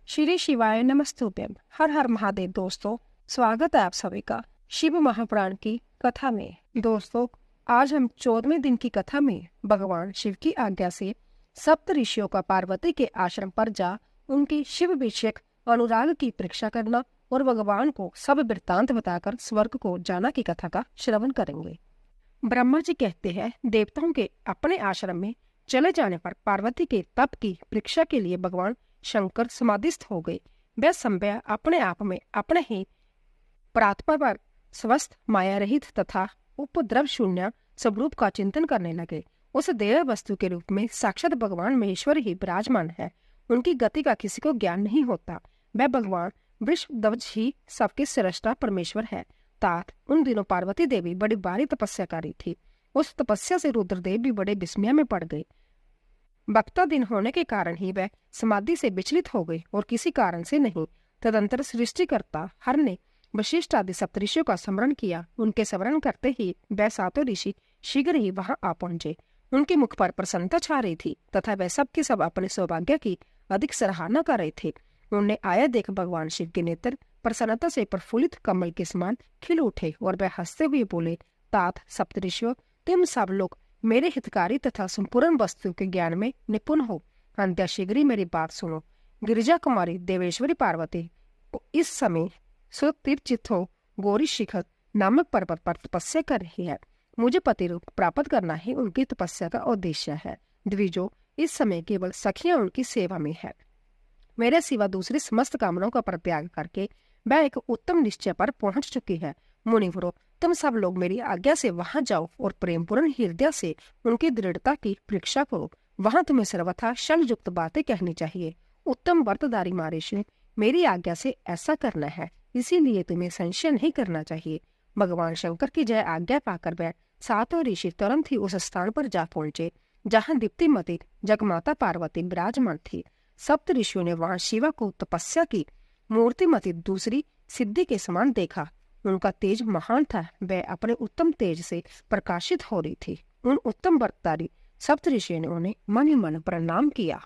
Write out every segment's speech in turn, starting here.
श्री शिवाय नमस्तुभ्यम। हर हर महादेव। दोस्तों, स्वागत है आप सभी का शिव महापुराण की कथा में। दोस्तों, आज हम 14वें दिन की कथा में भगवान शिव की आज्ञा से सप्त ऋषियों का पार्वती के आश्रम पर जा उनकी शिव विषयक अनुराग की परीक्षा करना और भगवान को सब वृत्तांत बताकर स्वर्ग को जाना की कथा का श्रवण करेंगे। ब्रह्मा जी कहते हैं, देवताओं के अपने आश्रम में चले जाने पर पार्वती के तप की परीक्षा के लिए भगवान शंकर समाधिस्थ हो गए। वह संभय अपने आप में अपने ही प्रातः पर स्वस्थ, माया रहित तथा उपद्रव शून्य स्वरूप का चिंतन करने लगे। उस देह वस्तु के रूप में साक्षात भगवान महेश्वर ही विराजमान है। उनकी गति का किसी को ज्ञान नहीं होता। वह भगवान वृषध्वज ही सबके सृष्टा परमेश्वर है। तात उन दिनों पार्वती देवी बड़ी भारी तपस्या करी थी। उस तपस्या से रुद्रदेव भी बड़े विस्मय में पड़ गए। बक्ता दिन होने के कारण ही वह समाधि से विचलित हो गए और किसी कारण से नहीं। तदंतर सृष्टिकर्ता हर ने वशिष्ठ आदि सप्तऋषियों का स्मरण किया। उनके स्मरण करते ही वह सातों ऋषि शीघ्र ही वहां आ पहुंचे। उनके मुख पर प्रसन्नता छा रही थी तथा वह सबके सब अपने सौभाग्य की अधिक सराहना कर रहे थे। उन्हें आया देख भगवान शिव के नेत्र प्रसन्नता से प्रफुल्लित कमल के समान खिल उठे और वह हंसते हुए बोले, तात सप्तऋषियों, तुम सब लोग मेरे हितकारी तथा संपूर्ण वस्तु के ज्ञान में निपुण हो। अंत्य शीघ्र ही मेरी बात सुनो। गिरिजा कुमारी देवेश्वरी पार्वती इस समय सुतीर्चित हो गौरी शिखर नामक पर्वत पर तपस्या कर रही है। मुझे पति रूप प्राप्त करना ही उनकी तपस्या का उद्देश्य है। द्विजो, इस समय केवल सखियां उनकी सेवा में है। मेरे सिवा दूसरी समस्त कामनाओं का परित्याग करके वह एक उत्तम निश्चय पर पहुंच चुकी है। मुनिवरों, तुम सब लोग मेरी आज्ञा से वहां जाओ और प्रेमपूर्ण हृदय से उनकी दृढ़ता की परीक्षा करो। वहां तुम्हें सर्वथा शल युक्त बातें कहनी चाहिए। उत्तम व्रतधारी महर्षि, मेरी आज्ञा से ऐसा करना है, इसीलिए तुम्हें संशय नहीं करना चाहिए। भगवान शंकर की जय आज्ञा पाकर वह सातों ऋषि तुरंत ही उस स्थान पर जा पहुंचे जहाँ दीप्तिमती जगमाता पार्वती विराजमान थी। सप्त ऋषियों ने वहां शिवा को तपस्या की मूर्तिमती दूसरी सिद्धि के समान देखा। उनका तेज महान था। वह अपने उत्तम तेज से प्रकाशित हो रही थी। उन उत्तम व्रतधारी सप्त ऋषियों ने उन्हें मन ही मन प्रणाम किया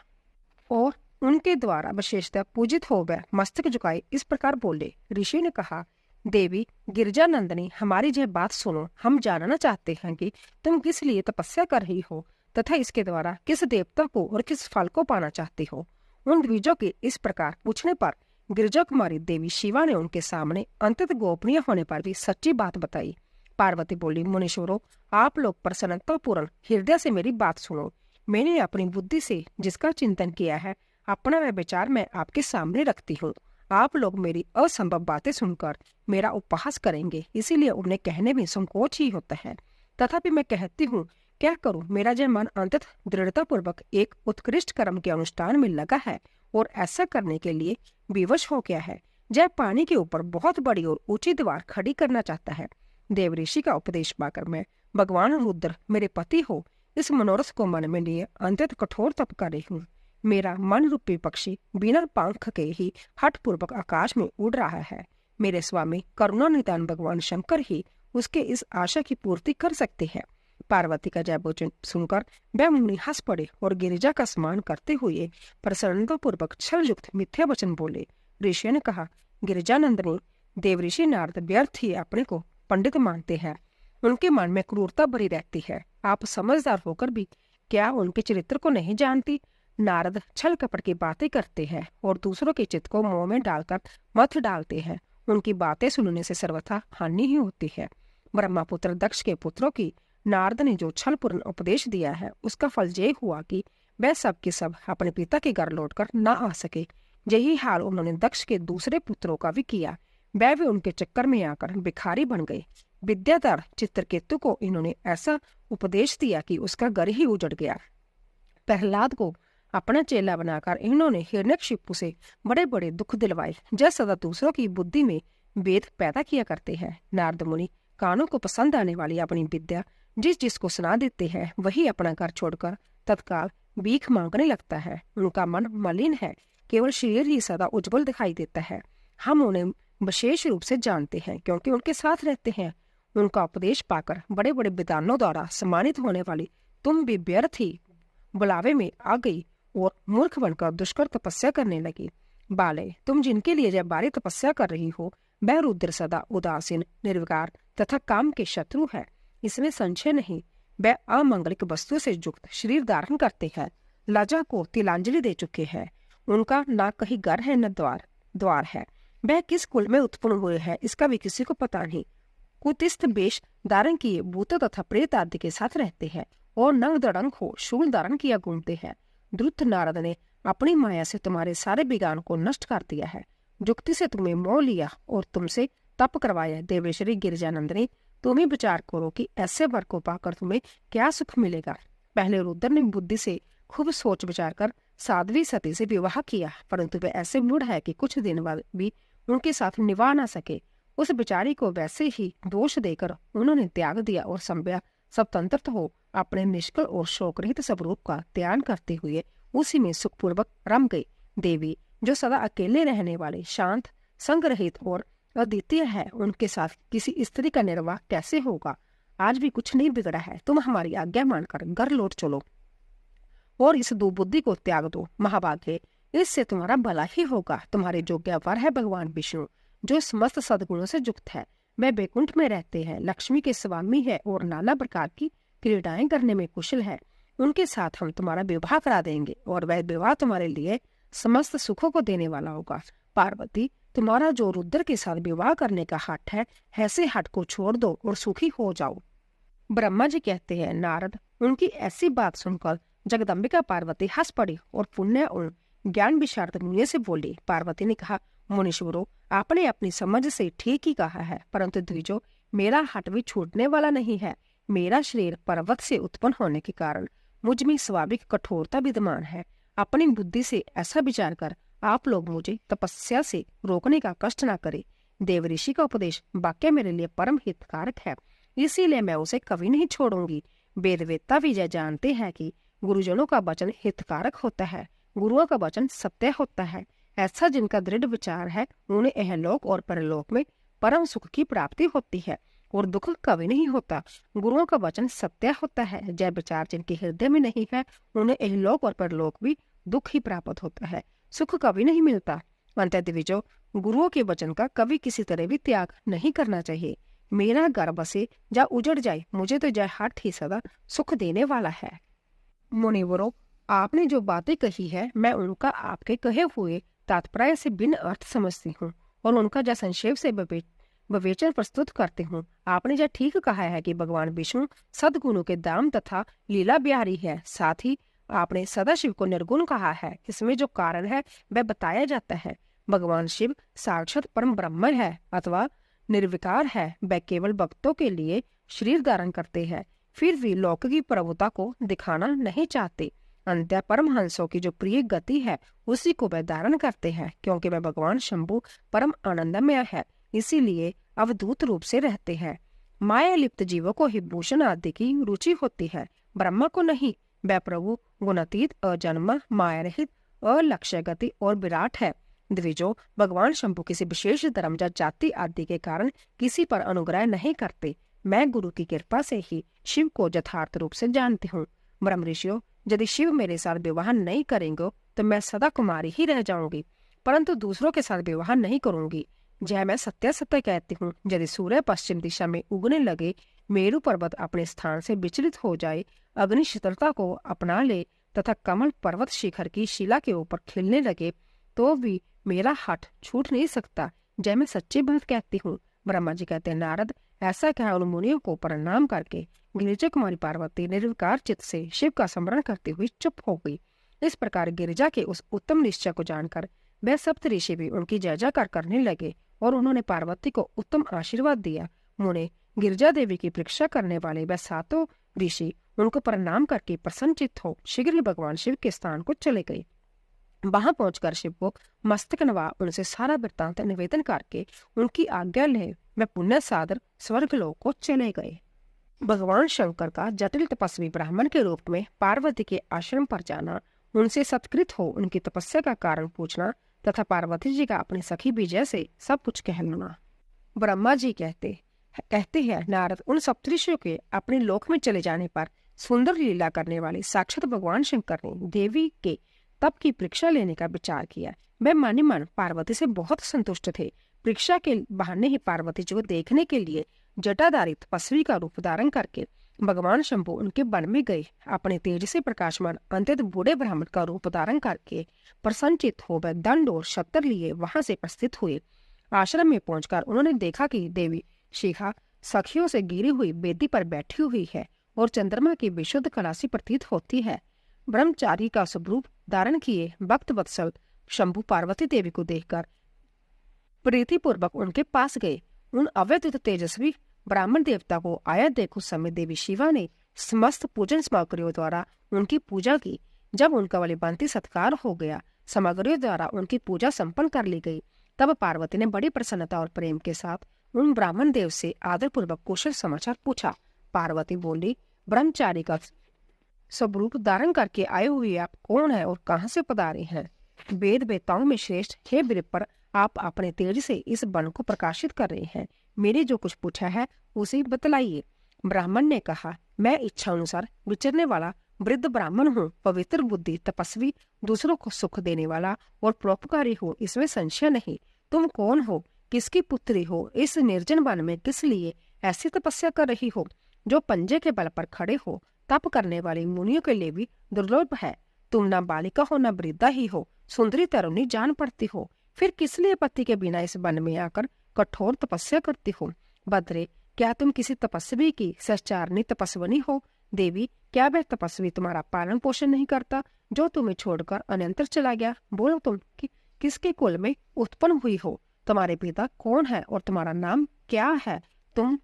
और उनके द्वारा विशेषतः पूजित हो वह मस्तक झुकाए इस प्रकार बोले। ऋषि ने कहा, देवी गिरजा नंदनी, हमारी यह बात सुनो। हम जानना चाहते हैं कि तुम किस लिए तपस्या कर रही हो तथा इसके द्वारा किस देवता को और किस फल को पाना चाहती हो। उन द्विजों के इस प्रकार पूछने पर गिरिजा कुमारी देवी शिवा ने उनके सामने अंततः गोपनीय होने पर भी सच्ची बात बताई। पार्वती बोली, मुनीश्वरों, आप लोग प्रसन्नता पूर्ण हृदय से मेरी बात सुनो। मैंने अपनी बुद्धि से जिसका चिंतन किया है, अपना वह विचार मैं आपके सामने रखती हूँ। आप लोग मेरी असंभव बातें सुनकर मेरा उपहास करेंगे, इसीलिए उन्हें कहने में संकोच ही होता है। तथापि मैं कहती हूँ, क्या करूँ, मेरा यह मन अंततः दृढ़ता पूर्वक एक उत्कृष्ट कर्म के अनुष्ठान में लगा है और ऐसा करने के लिए विवश हो गया है। जय पानी के ऊपर बहुत बड़ी और ऊंची दीवार खड़ी करना चाहता है। देव ऋषि का उपदेश पाकर मैं, भगवान रुद्र मेरे पति हो, इस मनोरथ को मन में लिए अंततः कठोर तप कर रही हूँ। मेरा मन रूपी पक्षी बिना पंख के ही हठ पूर्वक आकाश में उड़ रहा है। मेरे स्वामी करुणा निदान भगवान शंकर ही उसके इस आशा की पूर्ति कर सकते हैं। पार्वती का जय वचन सुनकर वह मुनि हंस पड़े और गिरिजा का स्मरण करते हुए प्रसन्नता पूर्वक छल युक्त मिथ्या वचन बोले। ऋषि ने कहा, गिरिजा नंदनी, देव ऋषि नारद व्यर्थ ही अपने को पंडित मानते हैं। उनके मन में क्रूरता भरी रहती है। आप समझदार होकर भी क्या उनके चरित्र को नहीं जानती? नारद छल कपट की बातें करते हैं और दूसरों के चित्त को मुंह में डालकर मथ डालते हैं। उनकी बातें सुनने से सर्वथा हानि ही होती है। ब्रह्मपुत्र दक्ष के पुत्रों की नारद ने जो छलपूर्ण उपदेश दिया है, उसका फल ये हुआ कि वह सब के सब अपने पिता के घर लौटकर न आ सके। यही हाल उन्होंने दक्ष के दूसरे पुत्रों का भी किया। वह भी उनके चक्कर में आकर भिखारी बन गए। विद्याधर चित्रकेतु को इन्होंने ऐसा उपदेश दिया कि उसका घर ही उजड़ गया। प्रहलाद को अपना चेला बनाकर इन्होंने हिरण्यकशिपु से बड़े बड़े दुख दिलवाए। जय सदा दूसरों की बुद्धि में वेद पैदा किया करते हैं। नारद मुनि कानों को पसंद आने वाली अपनी विद्या जिसको सुना देते हैं, वही अपना घर छोड़कर तत्काल भीख मांगने लगता है। उनका मन मलिन है, केवल शरीर ही सदा उज्जवल दिखाई देता है। हम उन्हें विशेष रूप से जानते हैं क्योंकि उनके साथ रहते हैं। उनका उपदेश पाकर बड़े बड़े विद्वानों द्वारा सम्मानित होने वाली तुम भी व्यर्थ ही बुलावे में आ गई और मूर्ख बनकर दुष्कर तपस्या करने लगी। बाले, तुम जिनके लिए जब बारी तपस्या कर रही हो वह रुद्र सदा उदासीन, निर्विकार तथा काम के शत्रु है। इसमें संशय नहीं। वह अमंगलिक वस्तु से युक्त शरीर धारण करते हैं, लज्जा को तिलांजलि दे चुके हैं। उनका ना कहीं घर है न द्वार है। वह किस कुल में उत्पन्न हुए हैं इसका भी किसी को पता नहीं। कुतिस्थ वेश धारण किए भूत तथा प्रेत आदि के साथ रहते हैं और नंग दड़ंग हो शूल धारण किया घूमते हैं। द्रुत नारद ने अपनी माया से तुम्हारे सारे विज्ञान को नष्ट कर दिया है, जुक्ति से तुम्हें मोह लिया और तुमसे तप करवाया। देवेश्वरी गिरिजानंदिनी, तुम ही विचार करो कि ऐसे वर को पाकर तुम्हें क्या सुख मिलेगा। पहले रुद्र ने बुद्धि से खूब सोच विचार कर साध्वी सती से विवाह किया, परंतु वे ऐसे मूढ़ है कि कुछ दिन बाद भी उनके साथ निभा न सके। उस बेचारी को वैसे ही दोष देकर उन्होंने त्याग दिया और संभ्या स्वतंत्र हो अपने निष्कल और शोक रहित स्वरूप का त्याग करते हुए उसी में सुखपूर्वक रम गई। देवी, जो सदा अकेले रहने वाले, शांत, संग्रहित और अद्वितीय है, उनके साथ किसी स्त्री का निर्वाह कैसे होगा। आज भी कुछ नहीं बिगड़ा है। तुम हमारी आज्ञा मानकर घर लौट चलो और इस दुर्बुद्धि को त्याग दो। महाभाग्य, इससे तुम्हारा भला ही होगा। तुम्हारे योग्य वर है भगवान विष्णु, जो समस्त सद्गुणों से युक्त है। वे बैकुंठ में रहते हैं, लक्ष्मी के स्वामी है और नाना प्रकार की क्रीड़ाएं करने में कुशल है। उनके साथ हम तुम्हारा विवाह करा देंगे और वह विवाह तुम्हारे लिए समस्त सुखों को देने वाला होगा। पार्वती, तुम्हारा जो रुद्र के साथ विवाह करने का हठ है, ऐसे हठ को छोड़ दो और सुखी हो जाओ। ब्रह्मा जी कहते हैं, नारद, उनकी ऐसी बात सुनकर जगदम्बिका पार्वती हंस पड़ी और पुण्य और ज्ञान विशारद मुनि से बोली। पार्वती ने कहा, मुनीश्वरों, आपने अपनी समझ से ठीक ही कहा है, परंतु द्विजो, मेरा हठ भी छूटने वाला नहीं है। मेरा शरीर पर्वत से उत्पन्न होने के कारण मुझ में स्वाभाविक कठोरता विद्यमान है। अपनी बुद्धि से ऐसा विचार कर आप लोग मुझे तपस्या से रोकने का कष्ट न करें। देव ऋषि का उपदेश वाक्य मेरे लिए परम हितकारक है, इसीलिए मैं उसे कभी नहीं छोड़ूंगी। वेदवेत्ता भी यह जानते हैं कि गुरुजनों का वचन हितकारक होता है, गुरुओं का वचन सत्य होता है। ऐसा जिनका दृढ़ विचार है, उन्हें यहलोक और परलोक में परम सुख की प्राप्ति होती है और दुख कभी नहीं होता। गुरुओं का वचन सत्य होता है। जय विचार जिनके हृदय में नहीं है, उन्हें यहलोक और परलोक भी दुख ही प्राप्त होता है, सुख कभी नहीं मिलता। अंतः द्विजो, गुरुओं के वचन का कभी किसी तरह भी त्याग नहीं करना चाहिए। मेरा घर बसे या उजड़ जाए, मुझे तो जय हठ ही सदा सुख देने वाला है। मुनिवरों, आपने जो बातें कही है, मैं उनका आपके कहे हुए तात्पर्य से भिन्न अर्थ समझती हूँ और उनका जो संक्षेप से विवेचन प्रस्तुत करती हूँ। आपने जो ठीक कहा है कि भगवान विष्णु सद्गुणों के दाम तथा लीला बिहारी है, साथ ही आपने सदाशिव को निर्गुण कहा है। इसमें जो कारण है वह बताया जाता है। भगवान शिव साक्षात परम ब्रह्म है अथवा निर्विकार है। वह केवल भक्तों के लिए शरीर धारण करते हैं, फिर भी लौकिक प्रभुता को दिखाना नहीं चाहते। अंत्य परमहंसों की जो प्रिय गति है उसी को वह धारण करते हैं, क्योंकि वह भगवान शंभु परम आनंदमय है, इसीलिए अवधूत रूप से रहते हैं। माया लिप्त जीवों को ही भूषण आदि की रुचि होती है, ब्रह्मा को नहीं। वह प्रभु गुणातीत, अजन्मा, माया रहित, अलक्ष्य गति और विराट है। द्विजो, भगवान शंभु किसी विशेष धर्म या जाति आदि के कारण किसी पर अनुग्रह नहीं करते। मैं गुरु की कृपा से ही शिव को यथार्थ रूप से जानती हूँ। ब्रह्म ऋषियों, यदि शिव मेरे साथ विवाह नहीं करेंगे तो मैं सदा कुमारी ही रह जाऊंगी, परंतु दूसरों के साथ विवाह नहीं करूंगी। जय मैं सत्य सत्य कहती हूँ, यदि सूर्य पश्चिम दिशा में उगने लगे, मेरु पर्वत अपने स्थान से विचलित हो जाए, अग्नि शीतलता को अपना ले तथा कमल पर्वत शिखर की शिला के ऊपर खिलने लगे, तो भी मेरा हठ छूट नहीं सकता। जय मैं सच्ची बात कहती हूँ। ब्रह्मा जी कहते हैं, नारद, ऐसा कहा उन मुनियों को प्रणाम करके गिरिजा कुमारी पार्वती निर्विकार चित्त से शिव का स्मरण करते हुए चुप हो गई। इस प्रकार गिरिजा के उस उत्तम निश्चय को जानकर वह सप्त ऋषि भी उनकी जय जयकार करने लगे और उन्होंने पार्वती को उत्तम आशीर्वाद दिया। मुने गिरिजा देवी की परीक्षा करने वाले वह सातों ऋषि उनको प्रणाम करके प्रसन्नचित्त हो शीघ्र ही भगवान शिव के स्थान को चले गए। वहां पहुंचकर शिव को मस्तक नवा उनसे सारा वृत्तांत निवेदन करके उनकी आज्ञा ले वे पुण्य सादर स्वर्गलोक को चले गए। भगवान शंकर का जटिल तपस्वी ब्राह्मण के रूप में पार्वती के आश्रम पर जाना, उनसे सत्कृत हो उनकी तपस्या का कारण पूछना तथा पार्वती जी का अपनी सखी विजय से सब कुछ कहलाना। ब्रह्मा जी कहते हैं, नारद, उन सप्तऋषियों के अपने लोक में चले जाने पर सुंदर लीला करने वाले साक्षात भगवान शंकर ने देवी के तप की परीक्षा लेने का विचार किया। वे मन ही मन पार्वती से बहुत संतुष्ट थे। परीक्षा के बहाने ही पार्वती जी को देखने के लिए जटाधारी तपस्वी का रूप धारण करके भगवान शंभु उनके वन में गए। अपने तेज से प्रकाशमान अत्यंत बूढ़े ब्राह्मण का रूप धारण करके प्रसन्नचित हो वह दंड और शस्त्र लिए वहां से प्रस्थित हुए। आश्रम में पहुंचकर उन्होंने देखा कि देवी शिखा सखियों से घिरी हुई वेदी पर बैठी हुई है और चंद्रमा की विशुद्ध कला सी प्रतीत होती है। ब्रह्मचारी का स्वरूप धारण किए भक्त वत्सल शंभु पार्वती देवी को देखकर प्रीतिपूर्वक उनके पास गए। उन अवैध तेजस्वी ब्राह्मण देवता को आया देख उस समय देवी शिवा ने समस्त पूजन सामग्रियों द्वारा उनकी पूजा की। जब उनका वलिभांति सत्कार हो गया, सामग्रियों द्वारा उनकी पूजा संपन्न कर ली गई, तब पार्वती ने बड़ी प्रसन्नता और प्रेम के साथ उन ब्राह्मण देव से आदरपूर्वक कुशल समाचार पूछा। पार्वती बोली, ब्रह्मचारी का स्वरूप धारण करके आए हुए आप कौन है और कहाँ से पधारे हैं? वेद वेताओं में श्रेष्ठ हे विप्रर, आप अपने तेज से इस वन को प्रकाशित कर रहे हैं। मेरे जो कुछ पूछा है उसे बतलाइए। ब्राह्मण ने कहा, मैं इच्छा अनुसार विचरने वाला वृद्ध ब्राह्मण हूँ, पवित्र बुद्धि, तपस्वी, दूसरों को सुख देने वाला और परोपकारी हूँ, इसमें संशय नहीं। तुम कौन हो? किसकी पुत्री हो? इस निर्जन वन में किस लिए ऐसी तपस्या कर रही हो जो पंजे के बल पर खड़े हो? तप करने वाली मुनियों के लिए भी दुर्लभ है। तुम न बालिका हो न वृद्धा ही हो, सुंदरी तरुणी जान पड़ती हो, फिर किस लिए पति के बिना इस वन में आकर कठोर तपस्या करती हो? बद्रे, क्या तुम किसी तपस्वी की सचारणी तपस्विनी हो? देवी, क्या वह तपस्वी तुम्हारा पालन पोषण नहीं करता जो तुम्हें छोड़कर अन्यंतर चला गया? बोलो तुम किसके कुल में उत्पन्न हुई हो? तुम्हारे पिता कौन है और तुम्हारा नाम क्या है? तुम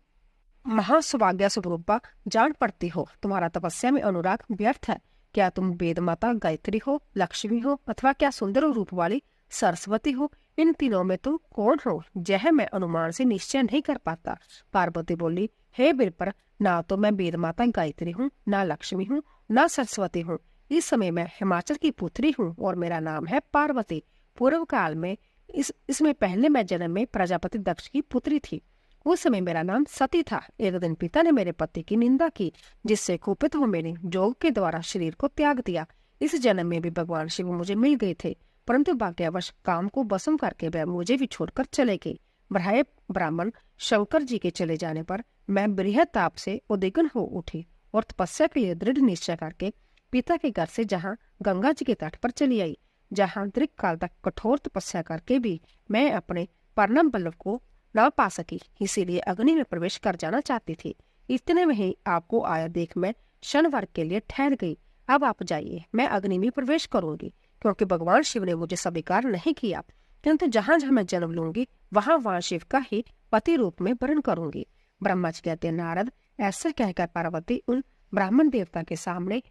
महासौभाग्य स्वरूपा जान पड़ती हो, तुम्हारा तपस्या में अनुराग व्यर्थ है। क्या तुम वेद माता गायत्री हो, लक्ष्मी हो, अथवा क्या सुंदर रूप वाली सरस्वती हो? इन तीनों में तुम कौन हो? यह मैं अनुमान से निश्चय नहीं कर पाता। पार्वती बोली, हे विप्रर, ना तो मैं वेद माता गायत्री हूँ, ना लक्ष्मी हूँ, ना सरस्वती हूँ। इस समय मैं हिमाचल की पुत्री हूँ और मेरा नाम है पार्वती। पूर्व काल में इसमें पहले मैं जन्म में प्रजापति दक्ष की पुत्री थी। उस समय मेरा नाम सती था। एक दिन पिता ने मेरे पति की निंदा की, जिससे कुपित हो मैंने जोग के द्वारा शरीर को त्याग दिया। इस जन्म में भी भगवान शिव मुझे मिल गए थे, परंतु भाग्यवश काम को भस्म करके वह मुझे भी छोड़कर चले गए। ब्राह्मण ब्राह्मण शंकर जी के चले जाने पर मैं बृहद ताप से उद्विग्न हो उठी और तपस्या के लिए दृढ़ निश्चय करके पिता के घर से जहाँ गंगा जी के तट पर चली आई, जहाँ दीर्घ काल तक कठोर तपस्या करके भी मैं अपने परम बल्लभ को न पा सकी, इसीलिए अग्नि में प्रवेश कर जाना चाहती थी। इतने में ही आपको आया देख मैं क्षण भर के लिए ठहर गई। अब आप जाइए, मैं अग्नि में प्रवेश करूंगी, क्योंकि भगवान शिव ने मुझे स्वीकार नहीं किया, किंतु जहाँ जहाँ मैं जन्म लूंगी वहाँ शिव का ही पति रूप में वर्ण करूंगी। ब्रह्मा जी कहते, नारद, ऐसा कहकर पार्वती उन ब्राह्मण देवता के सामने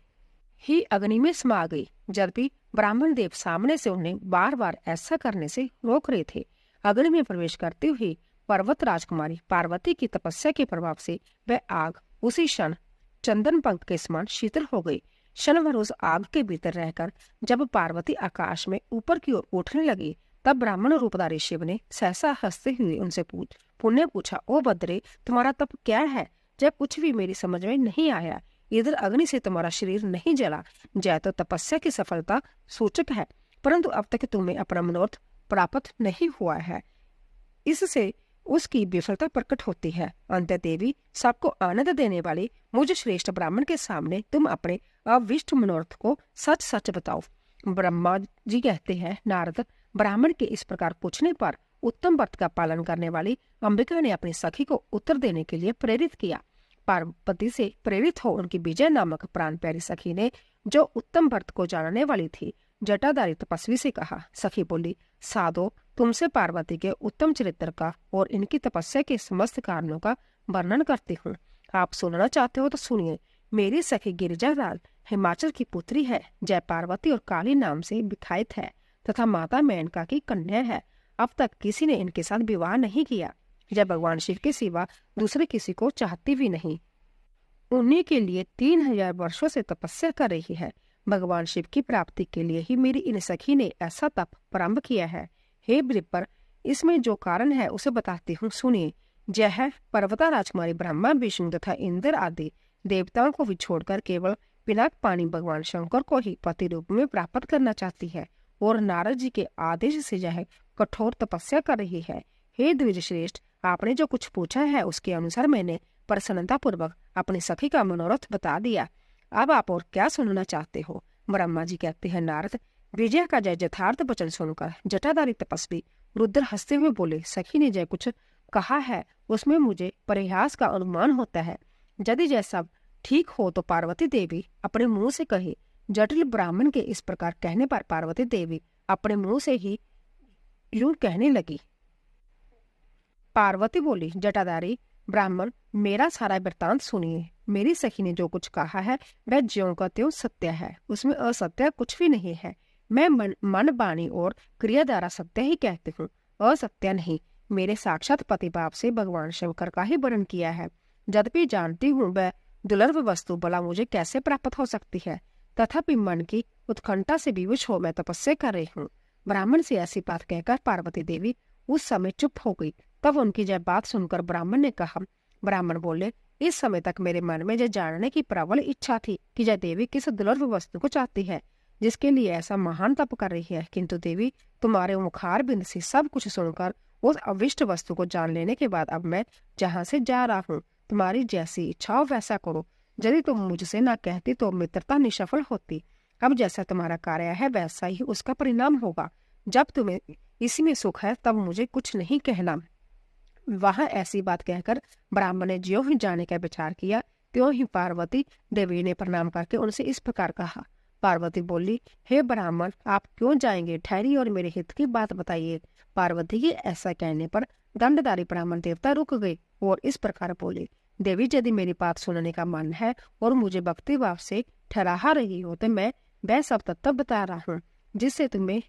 ही अग्नि में समा गई, जबकि ब्राह्मण देव सामने से उन्हें बार बार ऐसा करने से रोक रहे थे। अग्नि में प्रवेश करते हुए पर्वत राजकुमारी पार्वती की तपस्या के प्रभाव से वह आग उसी क्षण चंदन पंख के समान शीतल हो गई। क्षण भर उस आग के भीतर रहकर जब पार्वती आकाश में ऊपर की ओर उठने लगी, तब ब्राह्मण रूपधारी शिव ने सहसा हंसते हुए उनसे पुण्य पूछा, ओ बद्रे, तुम्हारा तप क्या है? जब कुछ भी मेरी समझ में नहीं आया। इधर अग्नि से तुम्हारा शरीर नहीं जला, जय तो तपस्या की सफलता सूचक है, परंतु अब तक तुम्हें अपना मनोरथ प्राप्त नहीं हुआ है, इससे उसकी विफलता प्रकट होती है। अंत देवी, सबको आनंद देने वाले मुझ श्रेष्ठ ब्राह्मण के सामने तुम अपने अविष्ट मनोरथ को सच सच बताओ। ब्रह्मा जी कहते हैं, नारद, ब्राह्मण के इस प्रकार पूछने पर उत्तम व्रत का पालन करने वाली अंबिका ने अपनी सखी को उत्तर देने के लिए प्रेरित किया। पार्वती से प्रेरित हो उनकी विजय नामक प्राण प्यारी सखी ने, जो उत्तम व्रत को जानने वाली थी, जटाधारी तपस्वी से कहा। सखी बोली, साधो, तुमसे पार्वती के उत्तम चरित्र का और इनकी तपस्या के समस्त कारणों का वर्णन करती हूँ। आप सुनना चाहते हो तो सुनिए। मेरी सखी गिरिजालाल हिमाचल की पुत्री है, जय पार्वती और काली नाम से विख्यात है तथा माता मेनका की कन्या है। अब तक किसी ने इनके साथ विवाह नहीं किया। जय भगवान शिव के सिवा दूसरे किसी को चाहती भी नहीं। उन्हीं के लिए 3000 वर्षों से तपस्या कर रही है। भगवान शिव की प्राप्ति के लिए ही मेरी इन सखी ने ऐसा तप प्रारंभ किया है। हे विप्रर, इसमें जो कारण है उसे बताती हूँ, सुनिए। जय पर्वता राजकुमारी ब्रह्मा, विष्णु तथा इंद्र आदि देवताओं को भी छोड़कर केवल पिनाक पानी भगवान शंकर को ही पति रूप में प्राप्त करना चाहती है और नारद जी के आदेश से यह कठोर तपस्या कर रही है। हे द्विज श्रेष्ठ, आपने जो कुछ पूछा है उसके अनुसार मैंने प्रसन्नता पूर्वक अपनी सखी का मनोरथ बता दिया। अब आप और क्या सुनना चाहते हो? ब्रह्मा जी कहते हैं, नारद, विजय का जय यथार्थ वचन सुनकर जटाधारी तपस्वी रुद्र हंसते हुए बोले, सखी ने जय कुछ कहा है उसमें मुझे परिहास का अनुमान होता है। यदि यह सब ठीक हो तो पार्वती देवी अपने मुंह से कहे। जटिल ब्राह्मण के इस प्रकार कहने पर पार्वती देवी अपने मुंह से ही यूं कहने लगी। पार्वती बोली, जटाधारी ब्राह्मण, मेरा सारा वृत्तांत सुनिए। मेरी सखी ने जो कुछ कहा है वह ज्यों का त्यों सत्य है, उसमें असत्य कुछ भी नहीं है। मैं मन वाणी और क्रिया द्वारा सत्य ही कहती हूँ, असत्य नहीं। मेरे साक्षात पति बाप से भगवान शंकर का ही वर्णन किया है। यद्यपि जानती हूँ वह दुर्लभ वस्तु भला मुझे कैसे प्राप्त हो सकती है, तथापि मन की उत्कंठा से विवश हो मैं तपस्या कर रही हूँ। ब्राह्मण से ऐसी बात कहकर पार्वती देवी उस समय चुप हो गई। तब उनकी यह बात सुनकर ब्राह्मण ने कहा, ब्राह्मण बोले, इस समय तक मेरे मन में यह जानने की प्रबल इच्छा थी कि यह देवी किस दुर्लभ वस्तु को चाहती है जिसके लिए ऐसा महान तप कर रही है, किंतु देवी तुम्हारे मुखार बिंद से सब कुछ सुनकर उस अविष्ट वस्तु को जान लेने के बाद अब मैं जहाँ से जा रहा हूँ, तुम्हारी जैसी इच्छा हो वैसा करो। यदि तुम मुझसे ना कहती तो मित्रता निष्फल होती। अब जैसा तुम्हारा कार्य है वैसा ही उसका परिणाम होगा। जब तुम्हें इसी में सुख है तब मुझे कुछ नहीं कहना। वहां ऐसी बात कहकर ब्राह्मण ने ज्यों ही जाने का विचार किया त्यों ही पार्वती देवी ने प्रणाम करके उनसे इस प्रकार कहा। पार्वती बोली, हे ब्राह्मण, आप क्यों जाएंगे? ठहरिए और मेरे हित की बात बताइए। पार्वती के ऐसा कहने पर दंडधारी ब्राह्मण देवता रुक गए और इस प्रकार बोले, देवी, यदि मेरी बात सुनने का मन है और मुझे भक्ति भाव से ठहरा रही हो तो मैं वह सब तत्व बता रहा हूँ जिससे तुम्हें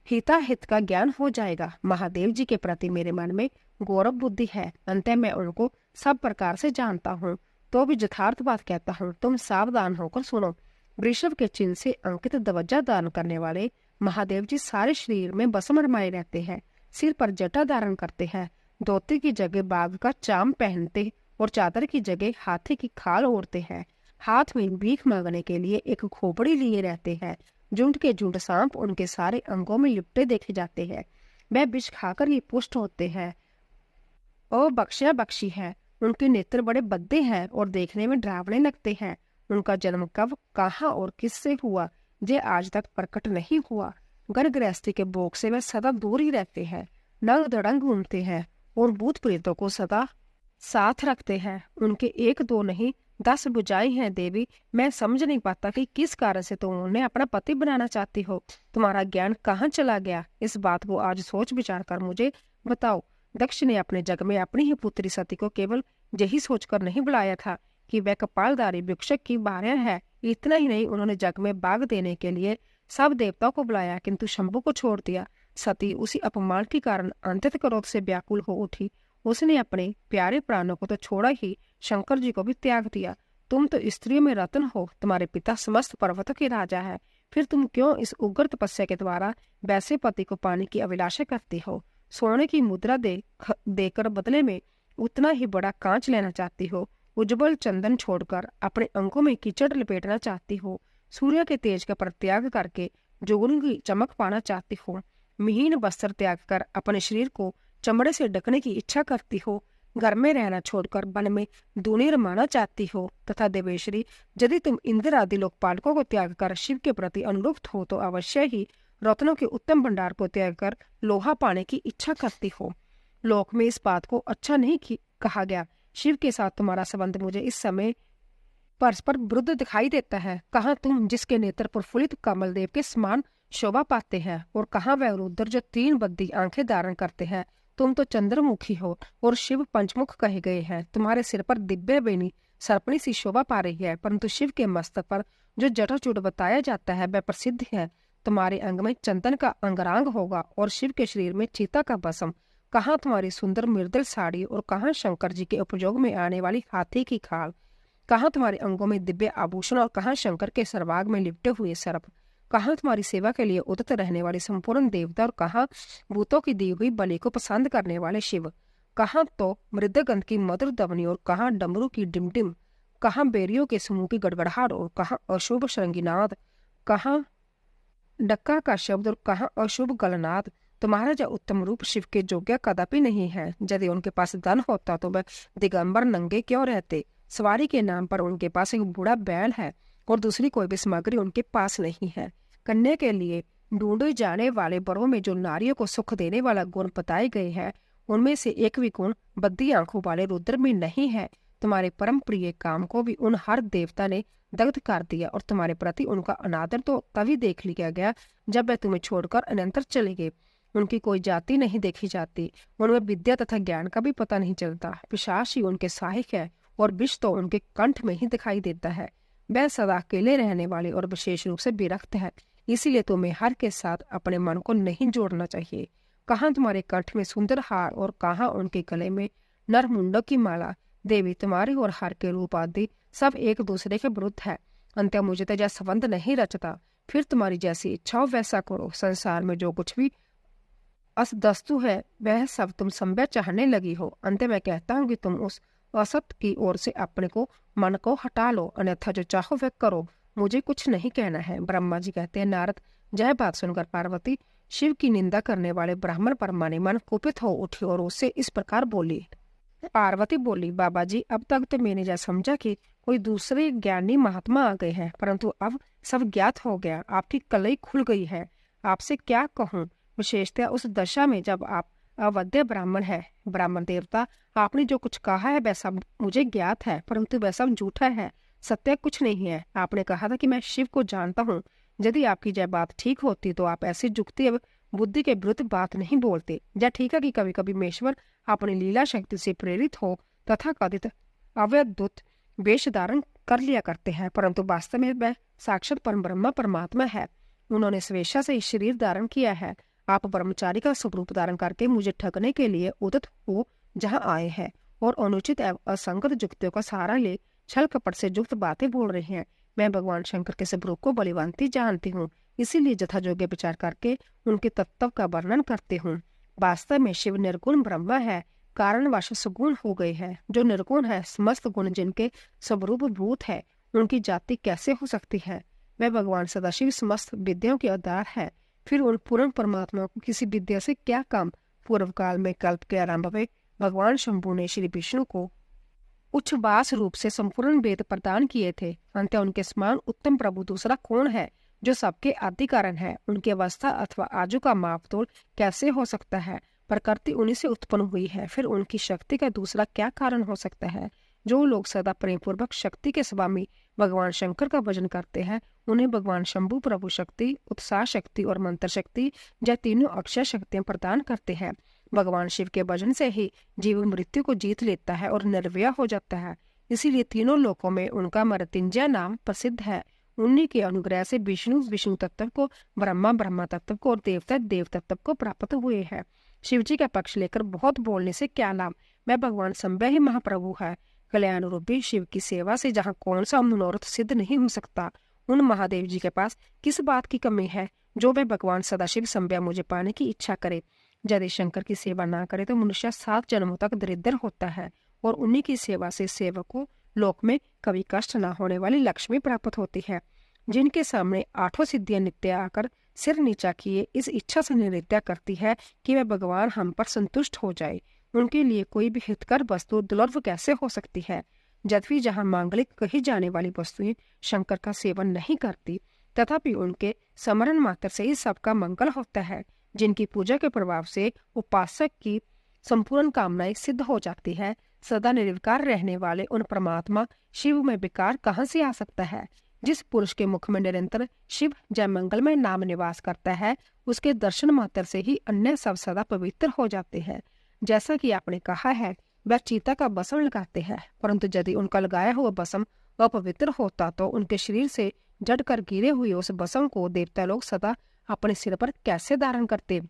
हिताहित का ज्ञान हो जाएगा। महादेव जी के प्रति मेरे मन में गौरव बुद्धि है, अंतः मैं उनको सब प्रकार से जानता हूँ, तो भी यथार्थ बात कहता हूँ, तुम सावधान होकर सुनो। वृषभ के चिन्ह से अंकित ध्वजा दान करने वाले महादेव जी सारे शरीर में भस्म रमाए रहते हैं, सिर पर जटा धारण करते हैं, धोती की जगह बाघ का चाम पहनते और चादर की जगह हाथी की खाल ओढ़ते हैं। हाथ में भीख मांगने के लिए एक खोपड़ी लिए रहते हैं। झुंड के झुंड सांप उनके सारे अंगों में लिपटे देखे जाते हैं। वह विष खाकर ही पुष्ट होते हैं और बख्शिया बख्शी है। उनके नेत्र बड़े बद्दे हैं और देखने में डरावने लगते हैं। उनका जन्म कब, कहाँ और किससे हुआ ये आज तक प्रकट नहीं हुआ। घर गृहस्थी के भोग से वह सदा दूर ही रहते हैं, नंग धड़ंग घूमते हैं और भूत प्रेतों को सदा साथ रखते हैं। उनके एक दो नहीं 10 बुझाई हैं। देवी, मैं समझ नहीं पाता कि किस कारण से तुम उन्हें अपना पति बनाना चाहती हो। तुम्हारा ज्ञान कहाँ चला गया? इस बात को आज सोच विचार कर मुझे बताओ। दक्ष ने अपने जग में अपनी ही पुत्री सती को केवल यही सोचकर नहीं बुलाया था कि वह कपालधारी भिक्षक की भार्या है। इतना ही नहीं, उन्होंने जग में बाग देने के लिए सब देवताओं को बुलाया, किंतु शंभु को छोड़ दिया। सती उसी अपमान के कारण अंतत क्रोध से व्याकुल हो उठी। उसने अपने प्यारे प्राणों को तो छोड़ा ही, शंकर जी को भी त्याग दिया। तुम तो स्त्रियों में रत्न हो, तुम्हारे पिता समस्त पर्वतों के राजा है, फिर तुम क्यों इस उग्र तपस्या के द्वारा वैसे पति को पाने की अभिलाषा करती हो? सोने की मुद्रा देकर बदले में उतना ही बड़ा कांच लेना चाहती हो। उज्जवल चंदन छोड़कर अपने अंगों में कीचड़ लपेटना चाहती हो। सूर्य के तेज का परित्याग करके जुगनू की चमक पाना चाहती हो। महीन वस्त्र त्याग कर अपने शरीर को चमड़े से ढकने की इच्छा करती हो। घर में रहना छोड़कर वन में दूनी रमाना चाहती हो। तथा देवेश्वरी, यदि तुम इंद्र आदि लोकपालकों को त्याग कर शिव के प्रति अनुरक्त हो तो अवश्य ही रत्नों के उत्तम भंडार को त्याग कर लोहा पाने की इच्छा करती हो। लोक में इस बात को अच्छा नहीं कहा गया। शिव के साथ तुम्हारा संबंध मुझे इस समय परस्पर विरुद्ध दिखाई देता है। कहाँ तुम जिसके नेत्र प्रफुल्लित कमलदेव के समान शोभा पाते हैं और कहाँ वह रुद्र जो 3 बद्दी आंखें धारण करते हैं। तुम तो चंद्रमुखी हो और शिव पंचमुख कहे गए हैं। तुम्हारे सिर पर दिव्य बेनी सर्पणी सी शोभा पा रही है, परंतु शिव के मस्तक पर जो जटाचूड़ बताया जाता है वह प्रसिद्ध है। तुम्हारे अंग में चंदन का अंगरांग होगा और शिव के शरीर में चीता का भस्म। कहाँ तुम्हारी सुंदर मृदुल साड़ी और कहाँ शंकर जी के उपयोग में आने वाली हाथी की खाल। कहाँ तुम्हारे अंगों में दिव्य आभूषण और कहाँ शंकर के सर्वांग में लिपटे हुए सर्प। कहाँ तुम्हारी सेवा के लिए उदित रहने वाले संपूर्ण देवता और कहाँ भूतों की दी हुई बलि को पसंद करने वाले शिव। कहाँ तो मृदगंध की मधुर ध्वनि और कहाँ डमरू की डिमडिम। कहाँ बेरियों के समूह की गड़गड़ाहट और कहाँ अशुभ श्रृंगीनाद, कहाँ डक्का का शब्द और कहाँ अशुभ गलनाद। तुम्हारा जो उत्तम रूप शिव के योग्य कदापि नहीं है। यदि उनके पास धन होता तो वह दिगंबर नंगे क्यों रहते। सवारी के नाम पर उनके पास एक बूढ़ा बैल है और दूसरी कोई भी सामग्री उनके पास नहीं है। कन्या के लिए ढूंढे जाने वाले वरों में जो नारियों को सुख देने वाला गुण बताए गए हैं, उनमें से एक भी गुण बद्दी आंखों वाले रुद्र में नहीं है। तुम्हारे परम प्रिय काम को भी उन हर देवता ने दग्ध कर दिया और तुम्हारे प्रति उनका अनादर तो तभी देख लिया गया जब वह तुम्हें छोड़कर अनंतर चले गए। उनकी कोई जाति नहीं देखी जाती, उनमें विद्या तथा ज्ञान का भी पता नहीं चलता। पिशाच ही उनके सहायक है और विष तो उनके कंठ में ही दिखाई देता है। वह सदा अकेले रहने वाले और विशेष रूप से विरक्त है, इसीलिए तुम्हें हर के साथ अपने मन को नहीं जोड़ना चाहिए। कहाँ तुम्हारे कंठ में सुंदर हार और कहाँ उनके गले में नरमुंडों की माला। देवी तुम्हारे और हर के रूप आदि सब एक दूसरे के विरुद्ध है। अंत्य मुझे तो जैसा संबंध नहीं रचता। फिर तुम्हारी जैसी इच्छा हो वैसा करो। संसार में जो कुछ भी असदस्तु है वह सब तुम संभव चाहने लगी हो। अंत मैं कहता हूँ कि तुम उस असत की ओर से अपने को मन को हटा लो, अन्यथा जो चाहो वह करो, मुझे कुछ नहीं कहना है। ब्रह्मा जी कहते हैं, नारद यह बात सुनकर पार्वती शिव की निंदा करने वाले ब्राह्मण पर माने मन कुपित हो उठी और उससे इस प्रकार बोली। पार्वती बोली, बाबा जी, अब तक तो मैंने यह समझा कि कोई दूसरे ज्ञानी महात्मा आ गए हैं, परंतु अब सब ज्ञात हो गया, आपकी कलई खुल गई है। आपसे क्या कहूँ, विशेषतः उस दशा में जब आप अवध्य ब्राह्मण है। ब्राह्मण देवता, आपने जो कुछ कहा है वह सब मुझे ज्ञात है, परंतु वह सब झूठा है, सत्य कुछ नहीं है। आपने कहा था कि मैं शिव को जानता हूँ। यदि आपकी यह बात ठीक होती तो आप ऐसी जुक्ति एवं बुद्धि के विरुद्ध बात नहीं बोलते। यह ठीक है कि कभी कभी मेश्वर अपनी लीला शक्ति से प्रेरित हो तथा कथित अवैधूत वेश धारण कर लिया करते हैं, परंतु वास्तव में वह साक्षात परम ब्रह्म परमात्मा है। उन्होंने स्वेच्छा से शरीर धारण किया है। आप ब्रह्मचारी का स्वरूप धारण करके मुझे ठगने के लिए उदित हो जहाँ आए हैं और अनुचित एवं असंगत युक्तियों का सहारा ले छल कपट से युक्त बातें बोल रहे हैं। मैं भगवान शंकर के स्वरूप को बलिवंती जानती हूँ, इसीलिए यथायोग्य विचार करके उनके तत्व का वर्णन करती हूँ। वास्तव में शिव निर्गुण ब्रह्म है, कारणवश सुगुण हो गए हैं। जो निर्गुण है, समस्त गुण जिनके स्वरूप भूत है, उनकी जाति कैसे हो सकती है। वह भगवान सदाशिव समस्त विद्याओं के आधार है। फिर उन पूर्ण परमात्मा को किसी विद्या से क्या काम। पूर्व काल में कल्प के आरंभ में भगवान शंभु ने श्री विष्णु को उच्छ्वास रूप से संपूर्ण वेद प्रदान किए थे। अंत उनके समान उत्तम प्रभु दूसरा कौन है जो सबके आदि कारण है। उनकी अवस्था अथवा आजू का मापतोल कैसे हो सकता है। प्रकृति उन्हीं से उत्पन्न हुई है, फिर उनकी शक्ति का दूसरा क्या कारण हो सकता है। जो लोग सदा प्रेम पूर्वक शक्ति के स्वामी भगवान शंकर का भजन करते हैं, उन्हें भगवान शंभु प्रभु शक्ति, उत्साह शक्ति और मंत्र शक्ति यह तीनों अक्षय शक्तियां प्रदान करते हैं। भगवान शिव के भजन से ही जीव मृत्यु को जीत लेता है और निर्भय हो जाता है। इसीलिए तीनों लोकों में उनका मृत्युंजय नाम प्रसिद्ध है। उन्हीं के अनुग्रह से विष्णु विष्णु तत्व को, ब्रह्मा ब्रह्मा तत्व को और देवता देव तत्व को प्राप्त हुए हैं। शिव जी का पक्ष लेकर बहुत बोलने से क्या लाभ। मैं भगवान शंभु ही महाप्रभु है। कल्याण रूपी शिव की सेवा से जहाँ कौन सा मनोरथ सिद्ध नहीं हो सकता, उन महादेव जी के पास किस बात की कमी है जो वे भगवान सदाशिव शंभु मुझे पाने की इच्छा करे। यदि शंकर की सेवा ना करे तो मनुष्य 7 जन्मों तक दरिद्र होता है और उन्हीं की सेवा से सेवक को लोक में कभी कष्ट न होने वाली लक्ष्मी प्राप्त होती है। जिनके सामने 8 सिद्धियां नित्य आकर सिर नीचा किए इस इच्छा से नित्या करती है कि वह भगवान हम पर संतुष्ट हो जाए, उनके लिए कोई भी हितकर वस्तु दुर्लभ कैसे हो सकती है। जबकि जहाँ मांगलिक कही जाने वाली वस्तुएं शंकर का सेवन नहीं करती, तथापि उनके स्मरण मात्र से ही सबका मंगल होता है। जिनकी पूजा के प्रभाव से उपासक की संपूर्ण कामनाएं सिद्ध हो जाती है। सदा निर्विकार रहने वाले उन परमात्मा शिव में विकार कहाँ से आ सकता है। जिस पुरुष के मुख में निरंतर शिव जय मंगलमय नाम निवास करता है, उसके दर्शन मात्र से ही अन्य सब सदा पवित्र हो जाते हैं। जैसा कि आपने कहा है, वह चीता का बसम लगाते हैं, परंतु यदि उनका लगाया हुआ बसम अपवित्र होता तो उनके शरीर से जड़ कर गिरे हुए उस बसम को देवता लोग सदा अपने सिर पर कैसे धारण करते।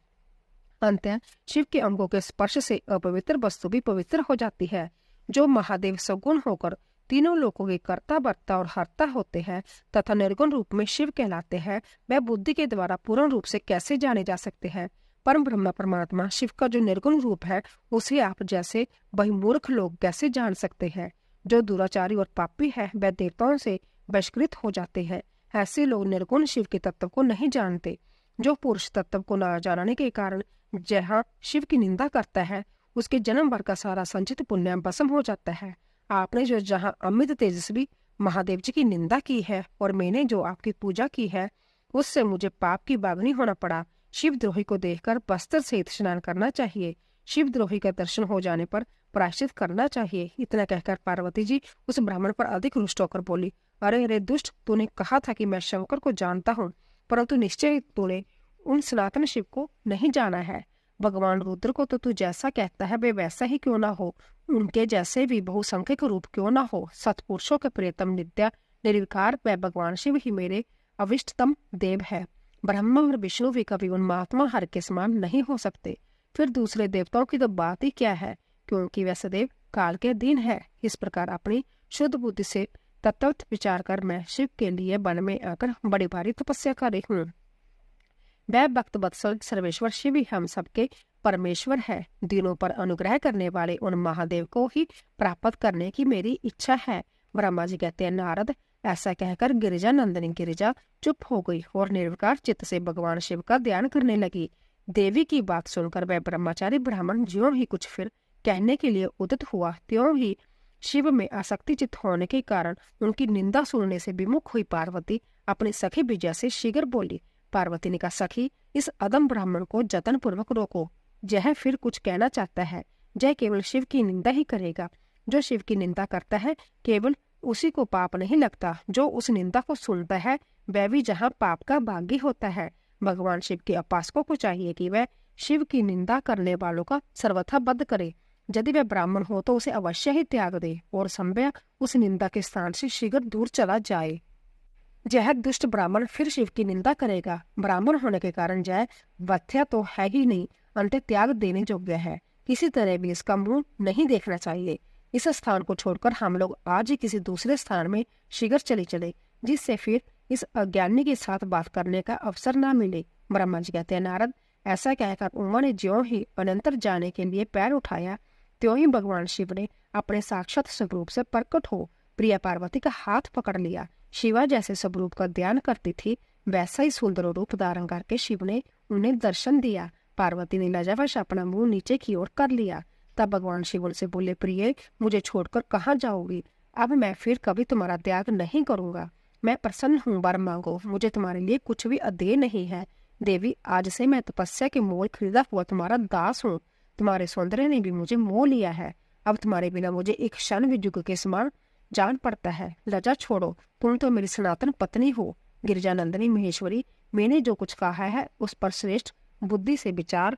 अंततः शिव के अंगों के स्पर्श से अपवित्र वस्तु भी पवित्र हो जाती है। जो महादेव सगुण होकर तीनों लोकों के कर्ता बर्ता और हर्ता होते हैं तथा निर्गुण रूप में शिव कहलाते हैं, वह बुद्धि के द्वारा पूर्ण रूप से कैसे जाने जा सकते हैं। परम ब्रह्म परमात्मा शिव का जो निर्गुण रूप है, उसे आप जैसे बहुमूर्ख लोग कैसे जान सकते हैं। जो दुराचारी और पापी है वह देवताओं से बहिष्कृत हो जाते हैं। ऐसे लोग निर्गुण शिव के तत्व को नहीं जानते। जो पुरुष तत्व को न जानने के कारण जहाँ शिव की निंदा करता है, उसके जन्म भर का सारा संचित पुण्य भस्म हो जाता है। आपने जो जहाँ अमित तेजस्वी महादेव जी की निंदा की है और मैंने जो आपकी पूजा की है, उससे मुझे पाप की बागनी होना पड़ा। शिवद्रोही को देखकर वस्त्र सहित स्नान करना चाहिए। शिवद्रोही का दर्शन हो जाने पर प्रायश्चित करना चाहिए। इतना कहकर पार्वती जी उस ब्राह्मण पर अधिक रुष्ट होकर बोली, अरे रे दुष्ट, तूने कहा था कि मैं शंकर को जानता हूँ, परंतु निश्चय तूने उन सनातन शिव को नहीं जाना है। भगवान रुद्र को तो तू जैसा कहता है वे वैसा ही क्यों ना हो, उनके जैसे भी बहुसंख्यक रूप क्यों ना हो, सतपुरुषों के प्रियतम नित्य निर्विकार वह भगवान शिव ही मेरे अविष्टतम देव है। ब्रह्मा और विष्णु भी कभी उन महात्मा हर के समान नहीं हो सकते। फिर दूसरे देवताओं की तो बात ही क्या है, क्योंकि वह सदैव काल के अधीन है। इस प्रकार अपनी शुद्ध बुद्धि से तत्व विचार कर मैं शिव के लिए वन में आकर बड़ी भारी तपस्या कर रही हूँ। वह भक्त वत्सल सर्वेश्वर शिव ही हम सबके परमेश्वर है। दिनों पर अनुग्रह करने वाले उन महादेव को ही प्राप्त करने की मेरी इच्छा है। ब्रह्मा जी कहते हैं, नारद, ऐसा कहकर गिरिजा नंदिनी गिरिजा चुप हो गई और निर्विकार चित्त से भगवान शिव का ध्यान करने लगी। देवी की बात सुनकर वह ब्रह्मचारी ब्राह्मण ज्यों ही कुछ फिर कहने के लिए उदित हुआ, त्यों ही शिव में आसक्ति चित्त होने के कारण उनकी निंदा सुनने से विमुख हुई पार्वती अपनी सखी विजया से शीघ्र बोली। पार्वती ने कहा, सखी, इस अदम ब्राह्मण को जतन पूर्वक रोको। यह फिर कुछ कहना चाहता है, यह केवल शिव की निंदा ही करेगा। जो शिव की निंदा करता है केवल उसी को पाप नहीं लगता, जो उस निंदा को सुनता है वह भी जहाँ पाप का भागी होता है। भगवान शिव के उपासकों को चाहिए कि वह शिव की निंदा करने वालों का सर्वथा वध करे। यदि वह ब्राह्मण हो तो उसे अवश्य ही त्याग दे और संभव उस निंदा के स्थान से शीघ्र दूर चला जाए। यह दुष्ट ब्राह्मण फिर शिव की निंदा करेगा। ब्राह्मण होने के कारण यह वत्या तो है ही नहीं, अंत त्याग देने योग्य है। किसी तरह भी इसका मुंह नहीं देखना चाहिए। इस स्थान को छोड़कर हम लोग आज ही किसी दूसरे स्थान में शीघ्र चले चले, जिससे फिर इस अज्ञानी के साथ बात करने का अवसर न मिले। ब्रह्मा जी कहते हैं, नारद, ऐसा कहकर उन्होंने ज्यों ही अनंतर जाने के लिए पैर उठाया, त्यों ही भगवान शिव ने अपने साक्षात स्वरूप से प्रकट हो प्रिया पार्वती का हाथ पकड़ लिया। शिवा जैसे स्वरूप का ध्यान करती थी, वैसा ही सुंदर रूप धारण करके शिव ने उन्हें दर्शन दिया। पार्वती ने लज्जावश अपना मुंह नीचे की ओर कर लिया। तब भगवान शिव उनसे बोले, प्रिय, मुझे छोड़कर कहाँ जाओगी? अब मैं फिर कभी तुम्हारा त्याग नहीं करूंगा। मैं प्रसन्न हूँ, वर मांगो, मुझे तुम्हारे लिए कुछ भी अदेय नहीं है। देवी, आज से मैं तपस्या के मोल खरीदा हुआ तुम्हारा दास हूँ। तुम्हारे सौंदर्य ने भी मुझे मोह लिया है। अब तुम्हारे बिना मुझे एक क्षण भी युग के समान जान पड़ता है। लज्जा छोड़ो, तुम तो मेरी सनातन पत्नी हो। गिरिजा नंदिनी महेश्वरी, मैंने जो कुछ कहा है उस पर श्रेष्ठ बुद्धि से विचार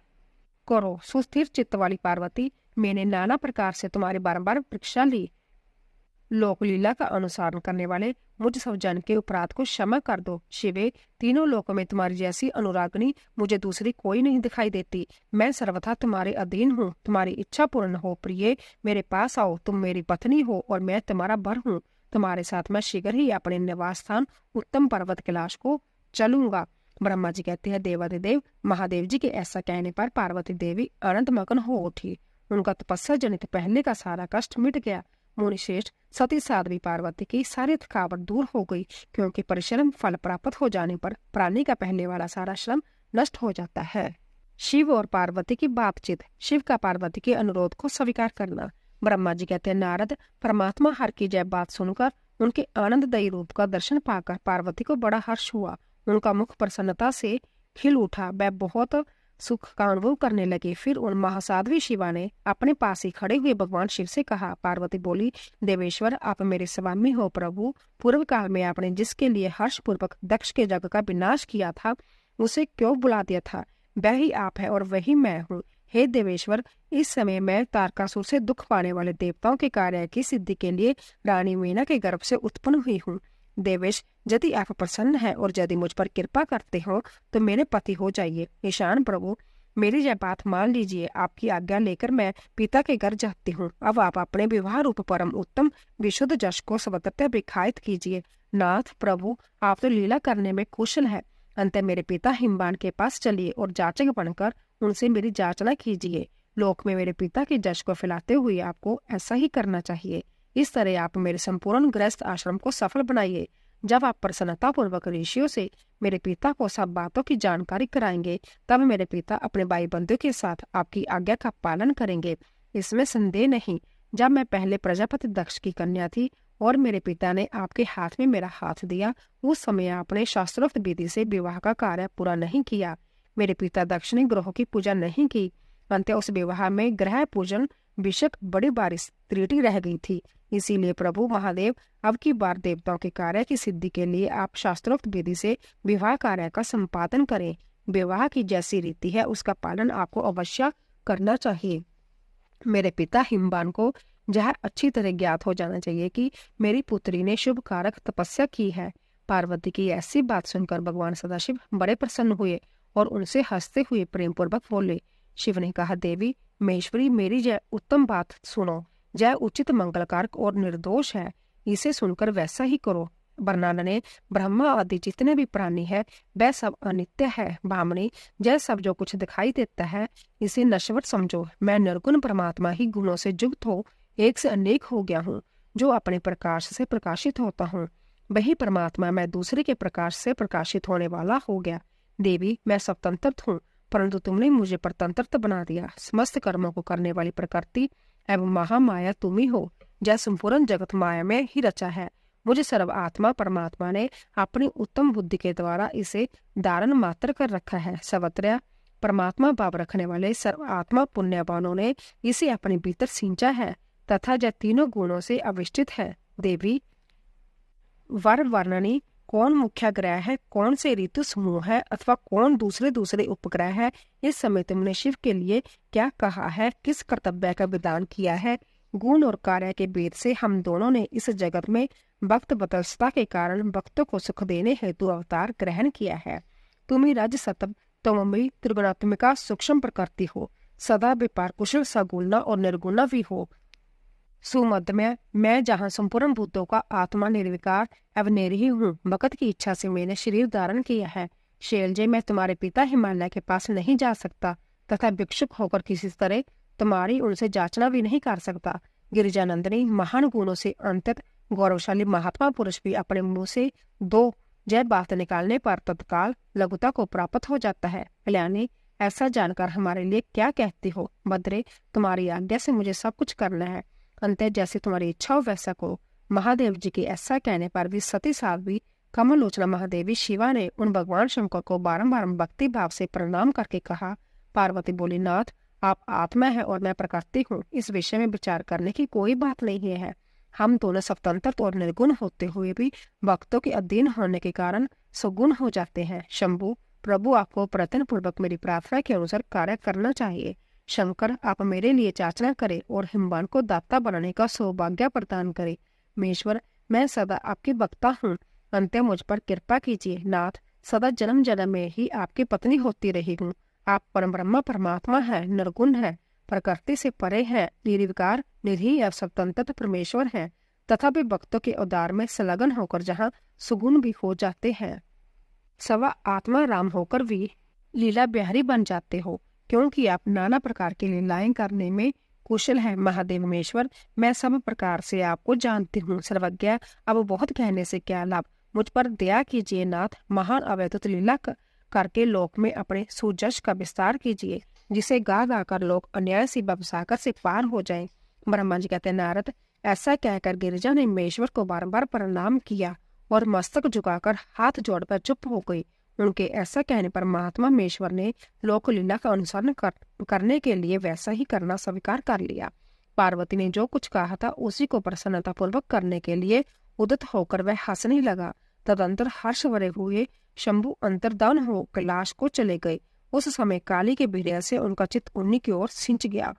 करो। सुस्थिर चित्त वाली पार्वती, मैंने नाना प्रकार से तुम्हारी बारंबार परीक्षा ली। लोक लीला का अनुसरण करने वाले मुझ सब जन के अपराध को क्षमा कर दो। शिवे, तीनों लोकों में तुम्हारी जैसी अनुरागनी मुझे दूसरी कोई नहीं दिखाई देती। मैं सर्वथा तुम्हारे अधीन हूँ। तुम्हारी इच्छा पूर्ण हो प्रिय, मेरे पास आओ। तुम मेरी पत्नी हो और मैं तुम्हारा वर हूँ। तुम्हारे साथ मैं शीघ्र ही अपने निवास स्थान उत्तम पर्वत कैलाश को चलूंगा। ब्रह्मा जी कहते हैं, देवादिदेव महादेव जी के ऐसा कहने पर पार्वती देवी आनंद मग्न हो उठी। उनका तपस्या जनित पहले का सारा कष्ट मिट गया। मुनिश्रेष्ठ सती साध्वी पार्वती की सारी थकावट दूर हो गई, क्योंकि परिश्रम फल प्राप्त हो जाने पर प्राणी का पहले वाला सारा श्रम नष्ट हो जाता है। शिव और पार्वती की बातचीत। शिव का पार्वती के अनुरोध को स्वीकार करना। ब्रह्मा जी कहते हैं, नारद, परमात्मा हर की जय बात सुनकर उनके आनंददायी रूप का दर्शन पाकर पार्वती को बड़ा हर्ष हुआ। उनका मुख प्रसन्नता से खिल उठा। वह बहुत सुख का अनुभव करने लगे। फिर उन महासाध्वी शिवा ने अपने पास ही खड़े हुए भगवान शिव से कहा। पार्वती बोली, देवेश्वर, आप मेरे स्वामी हो प्रभु। पूर्व काल में आपने जिसके लिए हर्ष पूर्वक दक्ष के जग का विनाश किया था, उसे क्यों बुला दिया था? वह ही आप है और वही मैं हूँ। हे देवेश्वर, इस समय मैं तारकासुर से दुख पाने वाले देवताओं के कार्य की सिद्धि के लिए रानी मीना के गर्भ से उत्पन्न हुई हूँ। देवेश, यदि आप प्रसन्न हैं और यदि मुझ पर कृपा करते हो तो मेरे पति हो जाइए। ईशान प्रभु, मेरी यह बात मान लीजिए। आपकी आज्ञा लेकर मैं पिता के घर जाती हूँ। अब आप अपने विवाह रूप परम उत्तम विशुद्ध जश को स्वतंत्र विखायित कीजिए। नाथ प्रभु, आप तो लीला करने में कुशल है। अंत मेरे पिता हिमवान के पास चलिए और जाचक बनकर उनसे मेरी जांचना कीजिए। लोक में मेरे पिता के जश को फैलाते हुए आपको ऐसा ही करना चाहिए। इस तरह आप मेरे संपूर्ण गृहस्थ आश्रम को सफल बनाइए। जब आप प्रसन्नता पूर्वक ऋषियों से मेरे पिता को सब बातों की जानकारी कराएंगे, तब मेरे पिता अपने भाई बंधु के साथ आपकी आज्ञा का पालन करेंगे, इसमें संदेह नहीं। जब मैं पहले प्रजापति दक्ष की कन्या थी और मेरे पिता ने आपके हाथ में मेरा हाथ दिया, उस समय आपने शास्त्रोक्त विधि से विवाह का कार्य पूरा नहीं किया। मेरे पिता दक्ष ने ग्रहों की पूजा नहीं की। अंत उस विवाह में ग्रह पूजन विषयक बड़ी बारिश त्रुटि रह गई थी। इसीलिए प्रभु महादेव, अब की बार देवताओं के कार्य की सिद्धि के लिए आप शास्त्रोक्त विधि से विवाह कार्य का संपादन करें। विवाह की जैसी रीति है उसका पालन आपको अवश्य करना चाहिए। मेरे पिता हिमवान को यह अच्छी तरह ज्ञात हो जाना चाहिए कि मेरी पुत्री ने शुभ कारक तपस्या की है। पार्वती की ऐसी बात सुनकर भगवान सदाशिव बड़े प्रसन्न हुए और उनसे हंसते हुए प्रेम पूर्वक बोले। शिव ने कहा, देवी महेश्वरी, मेरी यह उत्तम बात सुनो। यह उचित मंगलकारक और निर्दोष है, इसे सुनकर वैसा ही करो। वरना ने ब्रह्मा आदि जितने भी प्राणी है वह सब अनित्य है। भामनी, यह सब जो कुछ दिखाई देता है इसे नश्वर समझो। मैं निर्गुण परमात्मा ही गुणों से युक्त हो एक से अनेक हो गया हूँ, जो अपने प्रकाश से प्रकाशित होता हूँ। वही परमात्मा मैं दूसरे के प्रकाश से प्रकाशित होने वाला हो गया। देवी, मैं स्वतंत्र हूँ, परंतु तुमने मुझे परतंत्र बना दिया। समस्त कर्मों को करने वाली प्रकृति एवं महामाया तुम ही हो। जय संपूर्ण जगत माया में ही रचा है। मुझे सर्व आत्मा परमात्मा ने अपनी उत्तम बुद्धि के द्वारा इसे धारण मात्र कर रखा है। सर्वत्र परमात्मा भाव रखने वाले सर्व आत्मा पुण्यवानों ने इसे अपने भीतर सींचा है तथा यह तीनों गुणों से अविष्टित है। देवी, वर वर्णनी कौन मुख्य ग्रह है, कौन से ऋतु समूह है अथवा कौन दूसरे उपग्रह है, इस समय तुमने शिव के लिए क्या कहा है, किस कर्तव्य का विधान किया है। गुण और कार्य के भेद से हम दोनों ने इस जगत में भक्त बतलता के कारण भक्तों को सुख देने हेतु अवतार ग्रहण किया है। तुम ही रज सतम तुम त्रिगुणात्मिका सूक्ष्म प्रकृति हो, सदा व्यापार कुशल सगुणा और निर्गुणा भी हो। सुमध्य मैं जहाँ संपूर्ण भूतों का आत्मा निर्विकार एवं निरीह हूँ। भगत की इच्छा से मैंने शरीर धारण किया है। शैलजय, मैं तुम्हारे पिता हिमालय के पास नहीं जा सकता तथा भिक्षुक होकर किसी तरह तुम्हारी उनसे जांचना भी नहीं कर सकता। गिरिजानंदिनी, महान गुणों से अंतत गौरवशाली महात्मा पुरुष भी अपने मुंह से दो जय बात निकालने पर तत्काल लघुता को प्राप्त हो जाता है। कल्याणी, ऐसा जानकर हमारे लिए क्या कहती हो। भद्रे, तुम्हारी आज्ञा से मुझे सब कुछ करना है। अंतः जैसे तुम्हारी इच्छा हो वैसा को। महादेव जी के ऐसा कहने पर भी सती साध्वी कमलोचना महादेवी शिवा ने उन भगवान शंकर को बारंबार भक्ति भाव से प्रणाम करके कहा। पार्वती बोली, नाथ, आप आत्मा है और मैं प्रकृति हूँ, इस विषय में विचार करने की कोई बात नहीं है। हम दोनों स्वतंत्र और निर्गुण होते हुए भी भक्तों के अधीन होने के कारण सुगुण हो जाते हैं। शंभु, प्रभु आपको प्रयत्न पूर्वक मेरी प्रार्थना के अनुसार कार्य करना चाहिए। शंकर, आप मेरे लिए याचना करें और हिमवान को दाता बनाने का सौभाग्य प्रदान करें। महेश्वर, मैं सदा आपकी भक्ता हूँ, अंत मुझ पर कृपा कीजिए। नाथ, सदा जन्म जन्म में ही आपकी पत्नी होती रही हूँ। आप परम ब्रह्म परमात्मा है, निर्गुण है, प्रकृति से परे है, निर्विकार निधि या स्वतंत्र परमेश्वर है तथा भी भक्तों के उदार में संलग्न होकर जहाँ सुगुण भी हो जाते हैं, सवा आत्मा राम होकर भी लीला बिहारी बन जाते हो, क्योंकि आप नाना प्रकार की लीलाएं करने में कुशल है। महादेव महेश्वर, मैं सब प्रकार से आपको जानती हूँ, सर्वज्ञ, अब बहुत कहने से क्या लाभ, मुझ पर दया कीजिए। नाथ, महान अवैधुत लीला करके लोक में अपने सुजश का विस्तार कीजिए, जिसे गा गा कर लोग अन्याय से बबसाकर से पार हो जाएं। ब्रह्मा जी कहते, नारद, ऐसा कहकर गिरिजा ने महेश्वर को बार-बार प्रणाम किया और मस्तक झुकाकर हाथ जोड़कर चुप हो गई। उनके ऐसा कहने पर महात्मा महेश्वर ने लोक लीला का अनुसरण करने के लिए वैसा ही करना स्वीकार कर लिया। पार्वती ने जो कुछ कहा था उसी को प्रसन्नता पूर्वक करने के लिए उदित होकर वह हंसने लगा। तदंतर हर्ष भरे हुए शंभु अंतर्धान हो कैलाश को चले गए। उस समय काली के वीर्य से उनका चित्त उन्हीं की ओर सिंच गया।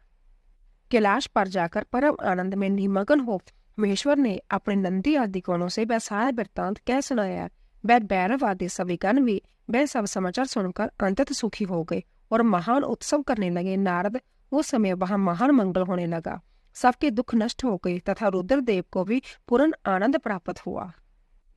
कैलाश पर जाकर परम आनंद में निमग्न हो महेश्वर ने अपने नंदी आदि गणों से वह सारा वृत्तांत कह सुनाया। वह भैरव आदि सभी गण भी वह सब समाचार सुनकर अंततः सुखी हो गए और महान उत्सव करने लगे। नारद, उस समय वहां महान मंगल होने लगा, सबके दुख नष्ट हो गए तथा रुद्रदेव को भी पूर्ण आनंद प्राप्त हुआ।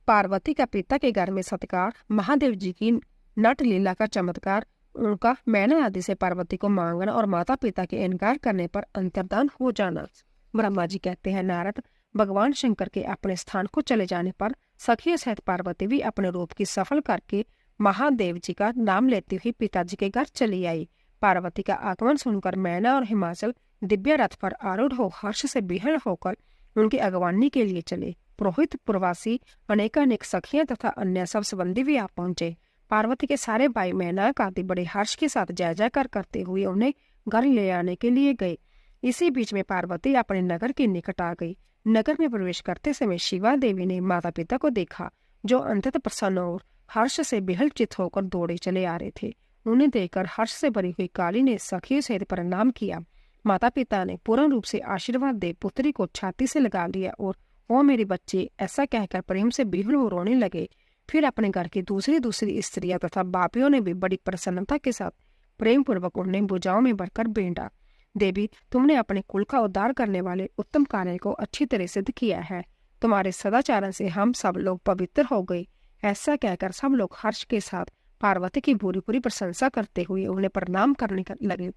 पार्वती का पिता के घर में सत्कार, महादेव जी की नट लीला का चमत्कार, उनका मैना आदि से पार्वती को मांगना और माता पिता के इनकार करने पर अंतर्धान हो जाना। ब्रह्मा जी कहते हैं, नारद, भगवान शंकर के अपने स्थान को चले जाने पर सखियों सहित पार्वती भी अपने रूप की सफल करके महादेव जी का नाम लेती हुई पिताजी के घर चली आई। पार्वती का आगमन सुनकर मैना और हिमाचल दिव्य रथ पर आरूढ़ हो हर्ष से विहल होकर उनकी अगवानी के लिए चले। पुरोहित, प्रवासी, अनेकानेक सखियां तथा अन्य सब संबंधी भी आ पहुंचे। पार्वती के सारे भाई मेनका आदि बड़े हर्ष के साथ जय जयकार करते हुए उन्हें घर ले आने के लिए गए। इसी बीच में पार्वती अपने नगर के निकट आ गई। नगर में प्रवेश करते समय शिवा देवी ने माता पिता को देखा, जो अंततः प्रसन्न और हर्ष से विहलचित होकर दौड़े चले आ रहे थे। उन्हें देखकर हर्ष से भरी हुई काली ने सखियों से प्रणाम किया। माता पिता ने पूर्ण रूप से आशीर्वाद दे पुत्री को छाती से लगा लिया और वो मेरे बच्चे ऐसा कहकर प्रेम से विह्वल हो रोने लगे। फिर अपने घर की दूसरी स्त्रियां तथा बापियों ने भी बड़ी प्रसन्नता के साथ प्रेम पूर्वक उन्हें भुजाओं में भरकर बेंटा। देवी, तुमने अपने कुल का उद्धार करने वाले उत्तम कार्य को अच्छी तरह सिद्ध किया है। तुम्हारे सदाचारण से हम सब लोग पवित्र हो गए। ऐसा कहकर सब लोग हर्ष के साथ पार्वती की पूरी प्रशंसा करते हुए उन्हें प्रणाम करने लगे।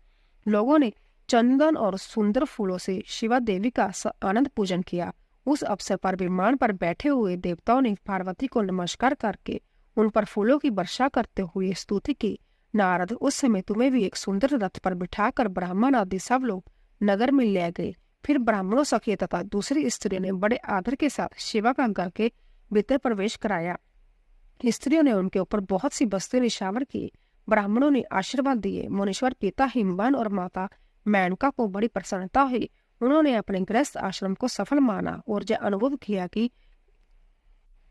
लोगों ने चंदन और सुंदर फूलों से शिवा देवी का आनंद पूजन किया। उस अवसर पर विमान पर बैठे हुए देवताओं ने पार्वती को नमस्कार करके उन पर फूलों की वर्षा करते हुए स्तुति की। नारद, उस समय तुम्हें भी एक सुंदर रथ पर बिठाकर ब्राह्मण आदि सब लोग नगर में ले गए। फिर ब्राह्मणों, सखियों तथा दूसरी स्त्रियों ने बड़े आदर के साथ शिवा का घर के भीतर प्रवेश कराया। स्त्रियों ने उनके ऊपर बहुत सी वस्तुएं निशावर की। ब्राह्मणों ने आशीर्वाद दिए। मुनीश्वर पिता हिमवान और माता मेनका को बड़ी प्रसन्नता हुई। उन्होंने अपने गृहस्थ आश्रम को सफल माना और यह अनुभव किया कि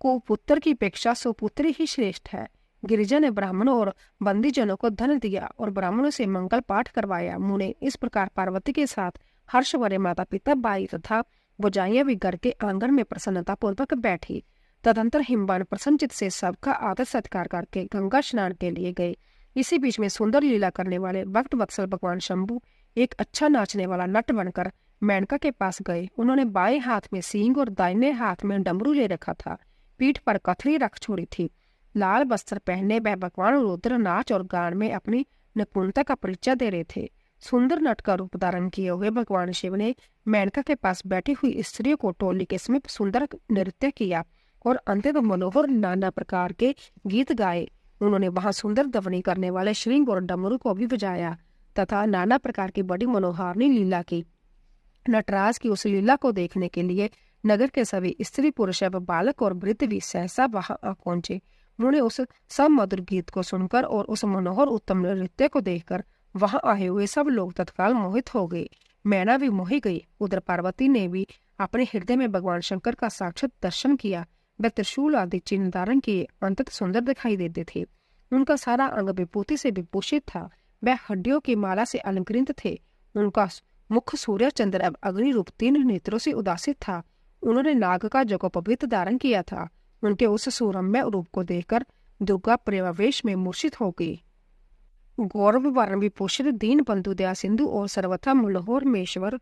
कुपुत्र की अपेक्षा सुपुत्री ही श्रेष्ठ है। गिरिजा ने ब्राह्मणों और बंदीजनों को धन दिया और ब्राह्मणों से मंगल पाठ करवाया। मुने इस प्रकार पार्वती के साथ हर्ष भरे माता पिता, भाई तथा बुझाइयां भी घर के आंगन में प्रसन्नता पूर्वक बैठी। तदंतर हिमवान प्रसन्नचित से सबका आदर सत्कार करके गंगा स्नान के लिए गए। इसी बीच में सुंदर लीला करने वाले भक्त वत्सल भगवान शंभु एक अच्छा नाचने वाला नट बनकर मेनका के पास गए। उन्होंने बाएं हाथ में सींग और दाहिने हाथ में डमरू ले रखा था। पीठ पर कथली रख छोड़ी थी। लाल वस्त्र पहने वह भगवान रुद्र नाच और गान में अपनी निपुणता का परिचय दे रहे थे। सुंदर नट का रूप धारण किए हुए भगवान शिव ने मेनका के पास बैठी हुई स्त्रियों को टोली के समीप सुंदर नृत्य किया और अंत्यत मनोहर नाना प्रकार के गीत गाए। उन्होंने वहां सुंदर ध्वनि करने वाले श्रृंग और डमरू को भी बजाया तथा नाना प्रकार की बड़ी मनोहारिणी लीला की। नटराज की उस लीला को देखने के लिए नगर के सभी स्त्री, पुरुष एवं बालक और वृद्ध भी सहसा वहां आ पहुंचे। उन्होंने उस सब मधुर गीत को सुनकर और उस मनोहर उत्तम नृत्य को देखकर वहां आए हुए सब लोग तत्काल मोहित हो गए। मैना भी मोही गई। उधर पार्वती ने भी अपने हृदय में भगवान शंकर का साक्षात दर्शन किया। वह त्रिशूल आदि चिन्ह धारण किए अंतत सुंदर दिखाई देते थे। उनका सारा अंग विभूति से विभूषित था। वह हड्डियों की माला से अलंकृत थे। उनका मुख सूर्य, चंद्र एवं अग्नि रूप 3 नेत्रों से उदासित था। उन्होंने नाग का जगोपवीत धारण किया था। उनके उस सुरम्य रूप को देखकर दुर्गा प्रेमावेश में मूर्छित हो गई। गौरव वर्ण विभूषित दीन बंधु दया सिंधु और सर्वथा मनोहर मेश्वर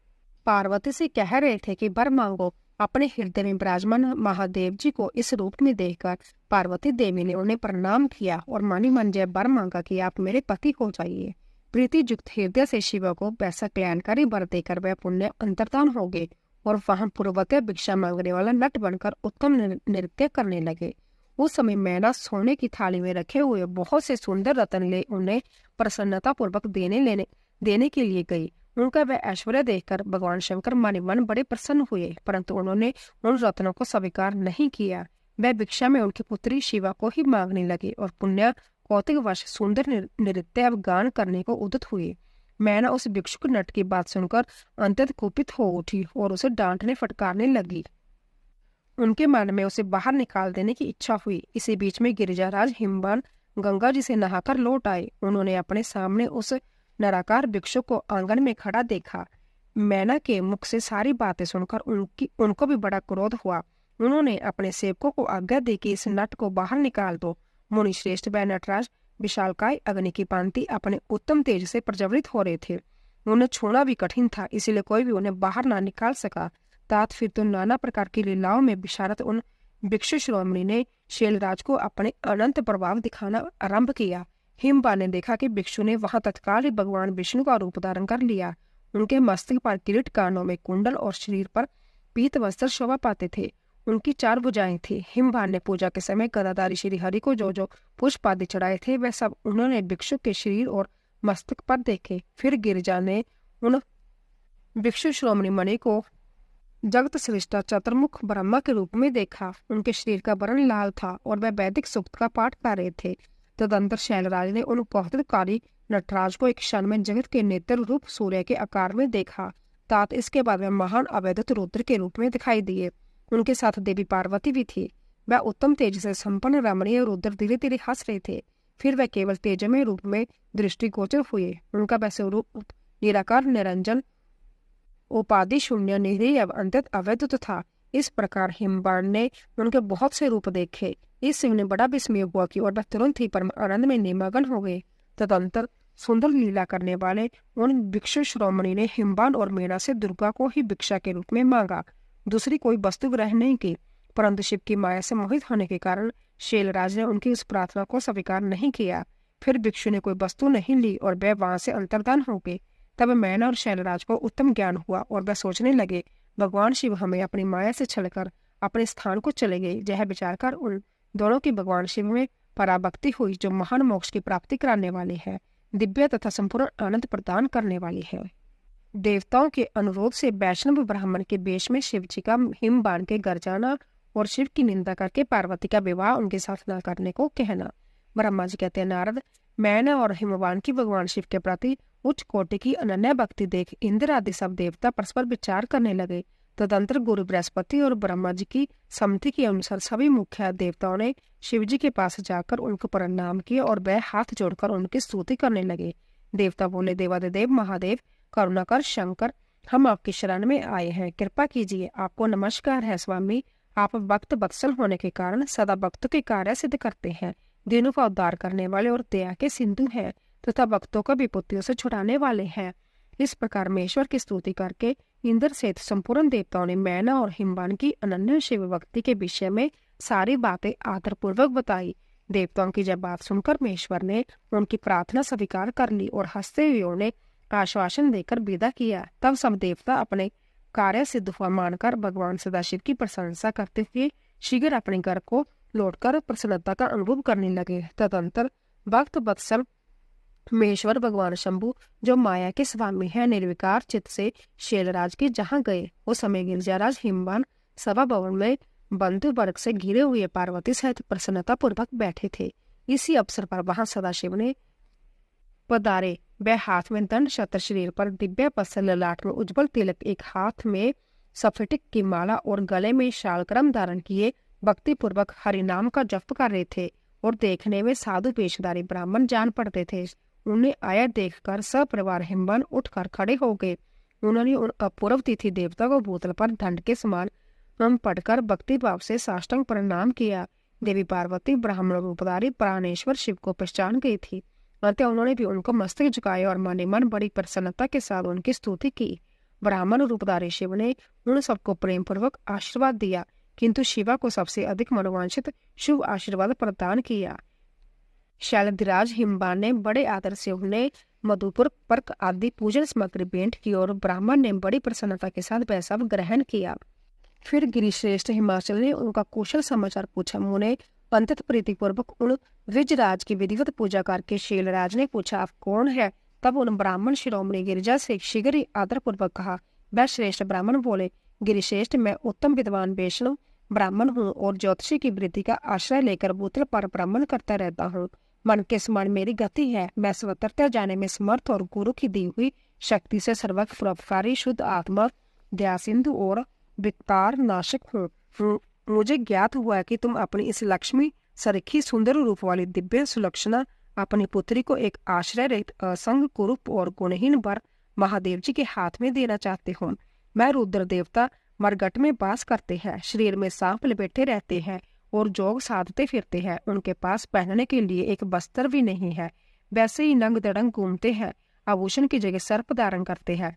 पार्वती से कह रहे थे कि वर मांगो। अपने हृदय में विराजमान महादेव जी को इस रूप में देखकर पार्वती देवी ने उन्हें प्रणाम किया और मानी मन जय वर मांगा कि आप मेरे पति हो जाइए। प्रीति युक्त हृदय से शिव को वैसा कल्याणकारी वर देकर वह पुण्य अंतर्धान हो गए और वहां पूर्वतः भिक्षा मांगने वाला नट बनकर उत्तम नृत्य करने लगे। उस समय मैना सोने की थाली में रखे हुए बहुत से सुंदर रत्न ले उन्हें प्रसन्नता पूर्वक देने के लिए गई। उनका वह ऐश्वर्य देखकर भगवान शंकर मन मन बड़े प्रसन्न हुए, परंतु उन्होंने उन रत्नों को स्वीकार नहीं किया। वह भिक्षा में उनकी पुत्री शिवा को ही मांगने लगे और पुण्य कौतिकवश सुंदर नृत्य एवं गान करने को उद्यत हुए। मैना उस भिक्षुक नट की बात सुनकर अंतत कुपित हो उठी और उसे डांटने फटकारने लगी। उनके मन में उसे बाहर निकाल देने की इच्छा हुई। इसी बीच में गिरिजाराज हिमवान गंगा जी से नहाकर लौट आए। उन्होंने अपने सामने उस नराकार भिक्षुक को आंगन में खड़ा देखा। मैना के मुख से सारी बातें सुनकर उनको भी बड़ा क्रोध हुआ। उन्होंने अपने सेवकों को आज्ञा दी कि इस नट को बाहर निकाल दो। मुनि श्रेष्ठ व नटराज विशालकाय अग्नि की भांति अपने उत्तम तेज से प्रज्वलित हो रहे थे। उन्हें छूना भी कठिन था, इसलिए कोई भी उन्हें बाहर ना निकाल सका। तात फिर तो नाना प्रकार की लीलाओं में विशारद उन भिक्षु शिरोमणि ने शैलराज को अपने अनंत प्रभाव दिखाना आरंभ किया। हिमवान ने देखा कि भिक्षु ने वहां तत्काल ही भगवान विष्णु का रूप धारण कर लिया। उनके मस्तक पर किरीट, कानों में कुंडल और शरीर पर पीत वस्त्र शोभा पाते थे। उनकी 4 भुजाएं थी। हिमवान ने पूजा के समय गदाधारी श्री हरि को जो जो पुष्प आदि चढ़ाए थे वह सब उन्होंने भिक्षु के शरीर और मस्तक पर देखे। फिर गिरिजा ने उन भिक्षु शिरोमणि मणि को जगत सृष्टा चतुर्मुख ब्रह्मा के रूप में देखा। उनके शरीर का वर्ण लाल था और वह वैदिक सूक्त का पाठ कर रहे थे। तदंतर शैलराज ने उन कौतुककारी नटराज को एक क्षण में जगत के नेत्र रूप सूर्य के आकार में देखा। तात इसके बाद वह महान अवैधत रुद्र के रूप में दिखाई दिए। उनके साथ देवी पार्वती भी थी। वह उत्तम तेज से संपन्न रमणीय रुद्र धीरे धीरे हंस रहे थे। फिर वह केवल तेजमय रूप में दृष्टिगोचर हुए। उनका वह स्वरूप निराकार, निरंजन, उपाधि शून्य, निरीह एवं अंतत अवैधत था। इस प्रकार हिमवान ने उनके बहुत से रूप देखे। इस शिव ने बड़ा विस्मय हुआ कि और वह तुरंत ही परम आनंद में निमग्न हो गए। तदंतर सुंदर लीला करने वाले उन भिक्षु शिरोमणि ने हिमवान और मीना से दुर्गा को ही भिक्षा के रूप में मांगा, दूसरी कोई वस्तु ग्रहण नहीं की। परंतु शिव की माया से मोहित होने के कारण शैलराज ने उनकी उस प्रार्थना को स्वीकार नहीं किया। फिर भिक्षु ने कोई वस्तु नहीं ली और वह वहां से अंतर्धान हो गए। तब मैना और शैलराज को उत्तम ज्ञान हुआ और वह सोचने लगे, भगवान शिव हमें अपनी माया से छलकर अपने स्थान को चले गए। यह विचार कर उन दोनों की भगवान शिव में पराभक्ति हुई, जो महान मोक्ष की प्राप्ति कराने वाली है, दिव्य तथा संपूर्ण आनंद प्रदान करने वाली है। देवताओं के अनुरोध से वैष्णव ब्राह्मण के वेश में शिव जी का हिमवान के घर जाना और शिव की निंदा करके पार्वती का विवाह उनके साथ न करने को कहना। ब्रह्मा जी कहते हैं, नारद, मैना और हिमवान की भगवान शिव के प्रति उच्च कोटि की अनन्य भक्ति देख इंद्र आदि सब देवता परस्पर विचार करने लगे। तदंतर गुरु बृहस्पति और ब्रह्मा जी की सम्मति के अनुसार सभी मुख्य देवताओं ने शिव जी के पास जाकर उनको प्रणाम किया और वह हाथ जोड़कर उनकी स्तुति करने लगे। देवता बोले, देवादिदेव महादेव, करुणाकर शंकर, हम आपकी शरण में आए हैं, कृपा कीजिए। आपको नमस्कार है स्वामी। आप भक्त वत्सल होने के कारण सदा भक्तों के कार्य सिद्ध करते हैं, दिनों का उद्धार करने वाले और दया के सिंधु हैं तथा भक्तों को विपत्तियों से छुड़ाने वाले हैं। इस प्रकार मेश्वर की स्तुति करके इंद्र सहित संपूर्ण देवताओं ने मैना और हिमवान की अनन्य शिव भक्ति के विषय में सारी बातें आदरपूर्वक बताई। देवताओं की जब बात सुनकर मेश्वर ने उनकी प्रार्थना स्वीकार कर ली और हंसते हुए उन्हें आश्वासन देकर विदा किया। तब सब देवता अपने कार्य सिद्ध हुआ मानकर भगवान सदाशिव की प्रशंसा करते हुए शीघ्र अपने घर को लौटकर प्रसन्नता का अनुभव करने लगे। तदंतर भक्त वत्सल मेश्वर भगवान शंभु, जो माया के स्वामी है, निर्विकार चित्त से शैलराज के जहाँ गए। उस समय गिरिजाराज हिमवान सभा भवन में बंधु वर्ग से घिरे हुए पार्वती सहित प्रसन्नता पूर्वक बैठे थे। इसी अवसर पर वहां सदाशिव ने पधारे। वह हाथ में दंड छत्र, शरीर पर दिव्य पत्थर, ललाट में उज्जवल तिलक, एक हाथ में सफेटिक की माला और गले में शालक्रम धारण किए भक्ति पूर्वक हरिनाम का जप कर रहे थे और देखने में साधु पेशदारी ब्राह्मण जान पड़ते थे। उन्हें आया देखकर सपरिवार हिमवान उठकर खड़े हो गए। उन्होंने उन अपूर्व तिथि देवता को भूतल पर दंड के समान पढ़कर भक्ति भाव से साष्टांग प्रणाम किया। देवी पार्वती ब्राह्मण रूपधारी प्राणेश्वर शिव को पहचान गई थी। अतः उन्होंने भी उनको मस्तक झुकाया और मन मन बड़ी प्रसन्नता के साथ उनकी स्तुति की। ब्राह्मण रूपधारी शिव ने उन सबको प्रेम पूर्वक आशीर्वाद दिया, किंतु शिवा को सबसे अधिक मनोवांछित शुभ आशीर्वाद प्रदान किया। शैलधिराज हिमवान ने बड़े आदर से उन्हें मधुपुर, पर्क आदि पूजन सामग्री भेंट की और ब्राह्मण ने बड़ी प्रसन्नता के साथ वह सब ग्रहण किया। फिर गिरिश्रेष्ठ हिमाचल ने उनका कुशल समाचार पूछा। उन्हें अंतत प्रीति पूर्वक उन विजराज की विधिवत पूजा करके शैलराज ने पूछा, आप कौन है? तब उन ब्राह्मण शिरोमणि गिरिजा से शीघ्र ही आदर पूर्वक कहा। वह श्रेष्ठ ब्राह्मण बोले, गिरिश्रेष्ठ, मैं उत्तम विद्वान वैष्णव ब्राह्मण हूँ और ज्योतिषी की वृत्ति का आश्रय लेकर भूतल पर ब्राह्मण करता रहता हूँ। मन के समान मेरी गति है। मैं स्वतंत्रता जाने में समर्थ और गुरु की दी हुई शक्ति से सर्वत्र परोपकारी शुद्ध आत्मा, दया सिंधु और विकार नाशक हूँ। मुझे ज्ञात हुआ है कि तुम अपनी इस लक्ष्मी सरीखी सुंदर रूप वाली दिव्य सुलक्षणा अपनी पुत्री को एक आश्रय रहित असंग कुरूप और गुणहीन वर महादेव जी के हाथ में देना चाहते हो। मैं रुद्र देवता मरघट में वास करते हैं, शरीर में सांप लपेटे रहते हैं और जोग साधते फिरते हैं। उनके पास पहनने के लिए एक वस्त्र भी नहीं है, वैसे ही नंग दड़ंग घूमते हैं, आभूषण की जगह सर्प धारण करते हैं।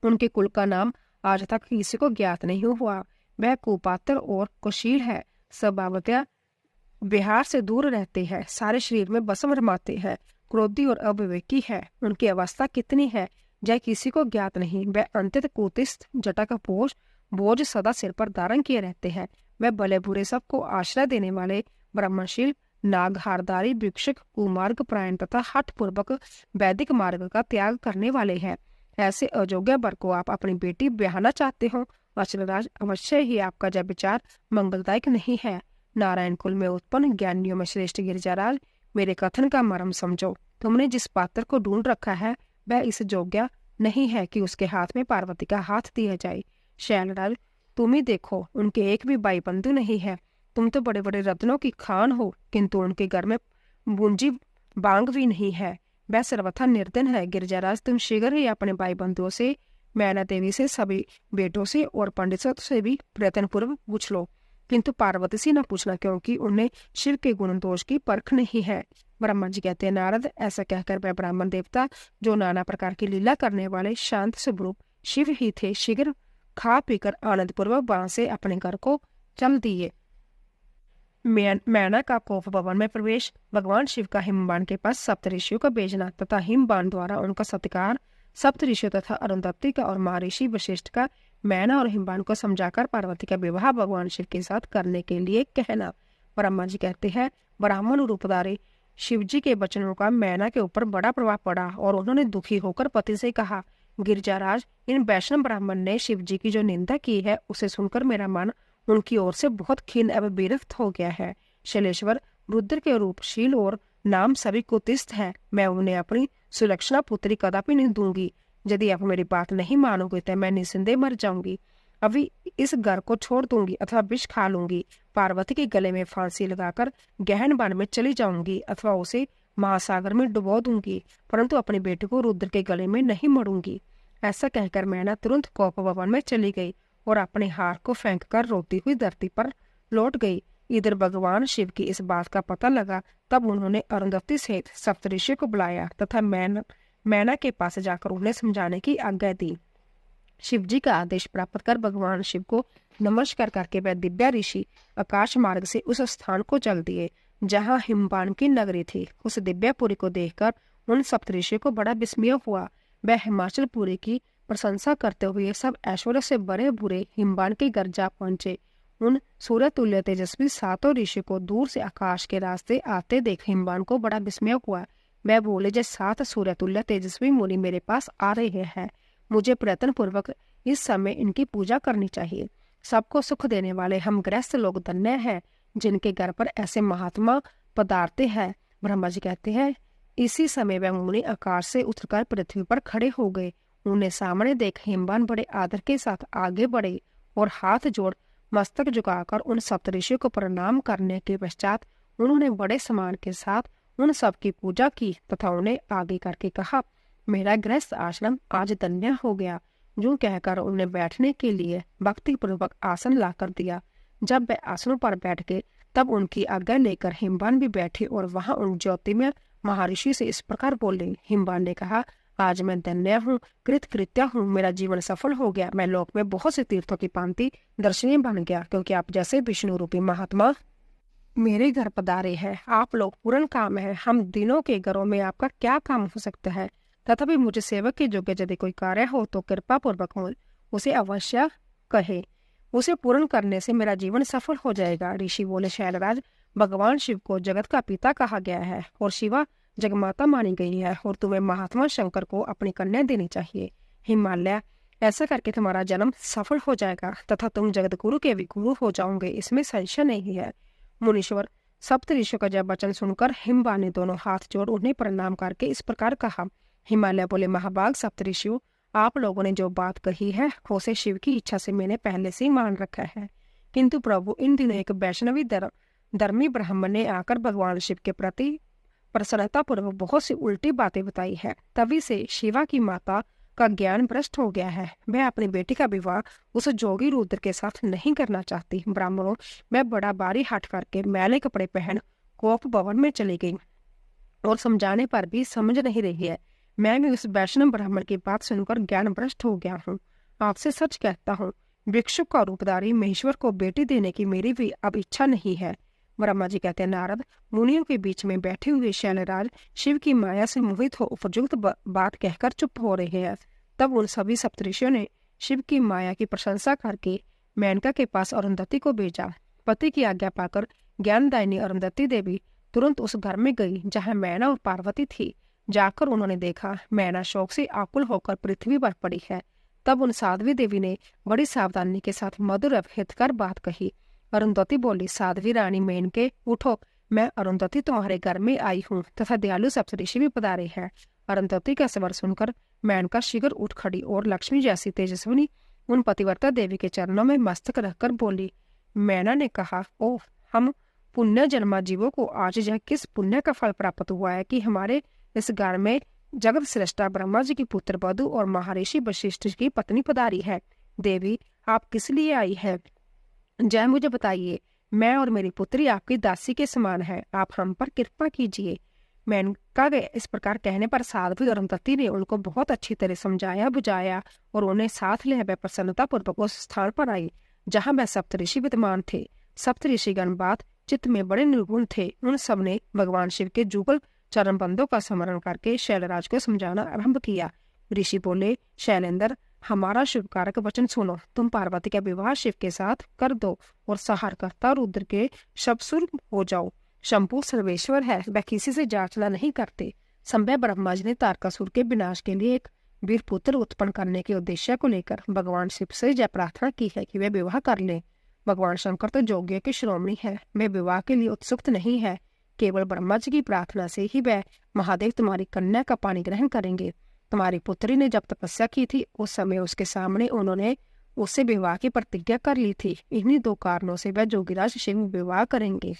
उनके कुल का नाम आज तक किसी को ज्ञात नहीं हुआ। वह कुपात्र और कुशील है, स्वभावतः विहार से दूर रहते हैं, सारे शरीर में बसम रमाते हैं, क्रोधी और अविवेकी है। उनकी अवस्था कितनी है यह किसी को ज्ञात नहीं। वह अंतत कुतिस्थ, जटा का पोष, बोझ सदा सिर पर धारण किए रहते हैं। वह भले बुरे सबको आश्रय देने वाले, ब्रह्मशील, नागहारदारी, भिक्षुक, कुमार्ग प्रायण तथा हठ पूर्वक वैदिक मार्ग का त्याग करने वाले हैं। ऐसे अयोग्य वर को आप अपनी बेटी ब्याहना चाहते हो? वत्सराज, अवश्य ही आपका यह विचार मंगलदायक नहीं है। नारायण कुल में उत्पन्न ज्ञानियों में श्रेष्ठ गिरिजाराज, मेरे कथन का मर्म समझो। तुमने जिस पात्र को ढूंढ रखा है वह इस योग्य नहीं है कि उसके हाथ में पार्वती का हाथ दिया जाए। शैलराज, तुम ही देखो, उनके एक भी भाई बंधु नहीं है। तुम तो बड़े बड़े रत्नों की खान हो, किंतु उनके घर में बूंजी बांग भी नहीं है। वह सर्वथा निर्धन है। गिरिजाराज, तुम शीघ्र ही अपने भाई बंधुओं से, मैना देवी से, सभी बेटों से और पंडितों से भी प्रयत्नपूर्वक पूछ लो, किंतु पार्वती से न पूछना, क्योंकि उन्हें शिव के गुण दोष की परख नहीं है। ब्रह्मा जी कहते हैं, नारद, ऐसा कहकर वह ब्राह्मण देवता, जो नाना प्रकार की लीला करने वाले शांत स्वरूप शिव ही थे, शीघ्र खा पीकर आनंद पूर्वक वहां से अपने घर को चल दिए। मैना का कोप भवन में प्रवेश, भगवान शिव का हिमबान के पास सप्तऋषियों का भेजना तथा हिमबान द्वारा उनका सत्कार, सप्तऋषियों तथा अरुंधति का और महर्षि वशिष्ठ का मैना और हिमबान को समझाकर पार्वती का विवाह भगवान शिव के साथ करने के लिए कहना। ब्रह्मा जी कहते हैं, ब्राह्मण रूपधारी शिव जी के वचनों का मैना के ऊपर बड़ा प्रभाव पड़ा और उन्होंने दुखी होकर पति से कहा, गिरिजाराज, इन वैष्णव ब्राह्मण ने शिव जी की जो निंदा की है उसे सुनकर मेरा मन उनकी ओर से बहुत खिन्न एवं विरक्त हो गया है। शैलेश्वर, रुद्र के रूपशील और नाम सभी कुतिस्थ है। मैं उन्हें अपनी सुलक्षणा पुत्री कदापि नहीं दूंगी। यदि आप मेरी बात नहीं मानोगे तो मैं निसंदेह मर जाऊंगी। अभी इस घर को छोड़ दूंगी अथवा विष खा लूंगी। पार्वती के गले में फांसी लगाकर गहन वन में चली जाऊंगी अथवा उसे महासागर में डुबो दूंगी, परंतु अपने बेटे को रुद्र के गले में नहीं मरूंगी। ऐसा कहकर मैना तुरंत कोप भवन में चली गई और अपने हार को फेंककर रोती हुई धरती पर लौट गई। इधर भगवान शिव की इस बात का पता लगा, तब उन्होंने अरुंधति सहित सप्तऋषि को बुलाया तथा मैना के पास जाकर उन्हें समझाने की आज्ञा दी। शिव जी का आदेश प्राप्त कर भगवान शिव को नमस्कार करके वह दिव्या ऋषि आकाश मार्ग से उस स्थान को चल दिए जहाँ हिमबान की नगरी थी। उस दिव्यापुरी को देखकर उन सप्तऋषियों को बड़ा विस्मय हुआ। वह हिमाचलपुरी की प्रशंसा करते हुए सब ऐश्वर्य से बड़े बुरे हिमबान के घर जा पहुंचे। उन सूर्य तुल्य तेजस्वी सातों ऋषि को दूर से आकाश के रास्ते आते देख हिमबान को बड़ा विस्मय हुआ। वह बोले, जैसे 7 सूर्य तुल्य तेजस्वी मुनि मेरे पास आ रहे हैं, मुझे प्रयत्न पूर्वक इस समय इनकी पूजा करनी चाहिए। सबको सुख देने वाले हम गृहस्थ लोग धन्य हैं, जिनके घर पर ऐसे महात्मा पधारते हैं। ब्रह्मा जी कहते हैं, इसी समय वह मुनि आकाश से उतरकर पृथ्वी पर खड़े हो गए। उन्हें सामने देख हिमबान बड़े आदर के साथ आगे बढ़े और हाथ जोड़ मस्तक झुकाकर उन सप्तऋषियों को प्रणाम करने के पश्चात उन्होंने बड़े सम्मान के साथ उन सब की पूजा की तथा उन्हें आगे करके कहा, मेरा गृहस्थ आश्रम आज धन्य हो गया। जो कहकर उन्हें बैठने के लिए भक्ति पूर्वक आसन ला कर दिया। जब वे आसनों पर बैठ गए तब उनकी आज्ञा लेकर हिमबान भी बैठे और वहां उन ज्योतिमय महर्षि से इस प्रकार बोले। हिमबान ने कहा, आज मैं धन्य हूँ, कृतकृत्य हूँ, मेरा जीवन सफल हो गया। मैं लोक में बहुत से तीर्थों की भांति दर्शनीय बन गया, क्योंकि आप जैसे विष्णु रूपी महात्मा मेरे घर पधारे हैं। आप लोग पूर्ण काम है। हम दिनों के घरों में आपका क्या काम हो सकता है? तथापि मुझे सेवक के योग्य यदि कोई कार्य हो तो कृपा पूर्वक उसे अवश्य कहे। उसे पूर्ण करने से मेरा जीवन सफल हो जाएगा। ऋषि बोले, शैलराज, भगवान शिव को जगत का पिता कहा गया है और शिवा जगमाता मानी गई है और तुम्हें महात्मा शंकर को अपनी कन्या देनी चाहिए। हिमालय, ऐसा करके तुम्हारा जन्म सफल हो जाएगा तथा तुम जगत गुरु के भी गुरु हो जाओगे, इसमें संशय नहीं है। मुनीश्वर, सप्तऋषियों का जब वचन सुनकर हिमबान ने दोनों हाथ जोड़ उन्हें प्रणाम करके इस प्रकार कहा। हिमालय बोले, महाभाग सप्तऋषियों, आप लोगों ने जो बात कही है उसे शिव की इच्छा से मैंने पहले से ही मान रखा है, किंतु प्रभु, इन दिनों एक वैष्णवी धर्मी ब्राह्मण ने आकर भगवान शिव के प्रति प्रसन्नता पूर्वक बहुत सी उल्टी बातें बताई है। तभी से शिवा की माता का ज्ञान भ्रष्ट हो गया है। वह अपनी बेटी का विवाह उस जोगी रुद्र के साथ नहीं करना चाहती। ब्राह्मणों, मैं बड़ा बारी हट करके मैले कपड़े पहन कोप भवन में चली गई और समझाने पर भी समझ नहीं रही है। मैं भी उस वैष्णव ब्राह्मण की बात सुनकर ज्ञान भ्रष्ट हो गया हूँ। आपसे सच कहता हूँ, भिक्षुक का रूपधारी महेश्वर को बेटी देने की मेरी भी अब इच्छा नहीं है। ब्रह्मा जी कहते हैं, नारद, मुनियों के बीच में बैठे हुए शैलराज शिव की माया से मोहित हो उपयुक्त बात कहकर चुप हो रहे हैं। तब उन सभी सप्तऋषियों ने शिव की माया की प्रशंसा करके मेनका के पास अरुंधति को भेजा। पति की आज्ञा पाकर ज्ञानदायिनी अरुंधति देवी तुरंत उस घर में गई जहाँ मैना और पार्वती थी। जाकर उन्होंने देखा मैना शोक से आकुल होकर पृथ्वी पर पड़ी है। तब उन साध्वी देवी ने बड़ी सावधानी के साथ मधुर हितकर बात कही। अरुंधति बोली, साध्वी रानी मेनके उठो, मैं अरुंधति तुम्हारे घर में आई हूँ तथा दयालु सप्तऋषि भी पधारे हैं। अरुंधति का स्वर सुनकर मेनका शीघ्र उठ खड़ी और लक्ष्मी जैसी तेजस्विनी उन पतिव्रता देवी के चरणों में मस्तक रखकर बोली। मैना ने कहा, ओह, हम पुण्य जन्मा जीवों को आज यह किस पुण्य का फल प्राप्त हुआ है कि हमारे इस घर में जगत श्रेष्ठा ब्रह्मा जी की पुत्र वधु और महर्षि वशिष्ठ की पत्नी पधारी है। देवी, आप किस लिए आई है? जय मुझे बताइए। मैं और मेरी पुत्री आपकी दासी के समान है, आप हम पर कृपा कीजिए। मेनका के इस प्रकार कहने पर साध्वी अरुंधति ने उनको बहुत अच्छी तरह समझाया बुझाया और उन्हें साथ ले वह प्रसन्नता पूर्वक उस स्थान पर आई जहाँ वह सप्तऋषि विद्यमान थे। सप्तऋषिगण बात चित्त में बड़े निर्गुण थे। उन सब ने भगवान शिव के जुगल चरण बंदों का स्मरण करके शैलराज को समझाना आरंभ किया। ऋषि बोले, शैलेंद्र, हमारा शुभकारक वचन सुनो। तुम पार्वती का विवाह शिव के साथ कर दो और सहारकर्ता रुद्र के शबसुर हो जाओ। शंभु सर्वेश्वर है, वह किसी से जांचना नहीं करते। संभव ब्रह्मा जी ने तारकासुर के विनाश के लिए एक वीर पुत्र उत्पन्न करने के उद्देश्य को लेकर भगवान शिव से यह प्रार्थना की है कि वे विवाह कर ले। भगवान शंकर तो योग्य के शिरोमणि है, वे विवाह के लिए उत्सुक नहीं है। केवल ब्रह्मा जी की प्रार्थना से ही वह महादेव तुम्हारी कन्या का पानी ग्रहण करेंगे। तुम्हारी पुत्री ने जब तपस्या की थी उस समय उसके सामने उन्होंने उससे विवाह की प्रतिज्ञा कर ली थी। इन्हीं दो कारणों से वह जोगिराज शिव विवाह करेंगे।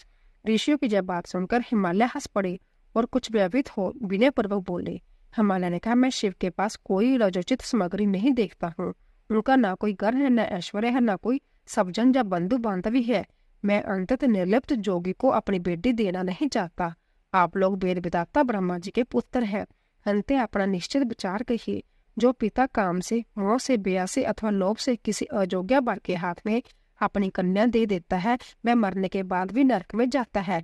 ऋषियों की जब बात सुनकर हिमालय हंस पड़े और कुछ व्यवित हो विनय पूर्वक बोले। हिमालय ने कहा, मैं शिव के पास कोई रजोचित सामग्री नहीं देखता हूँ। उनका ना कोई घर है, न ऐश्वर्य है, न कोई सबजन या बंधु बांधवी है। मैं अंततः निर्लिप्त जोगी को अपनी बेटी देना नहीं चाहता। आप लोग वेद विधाता ब्रह्मा जी के पुत्र हैं। अंत अपना निश्चित विचार कहिए। जो पिता काम से, मोह से, बेया से अथवा लोभ से किसी अयोग्य वर के हाथ में अपनी कन्या दे देता है, वह मरने के बाद भी नरक में जाता है।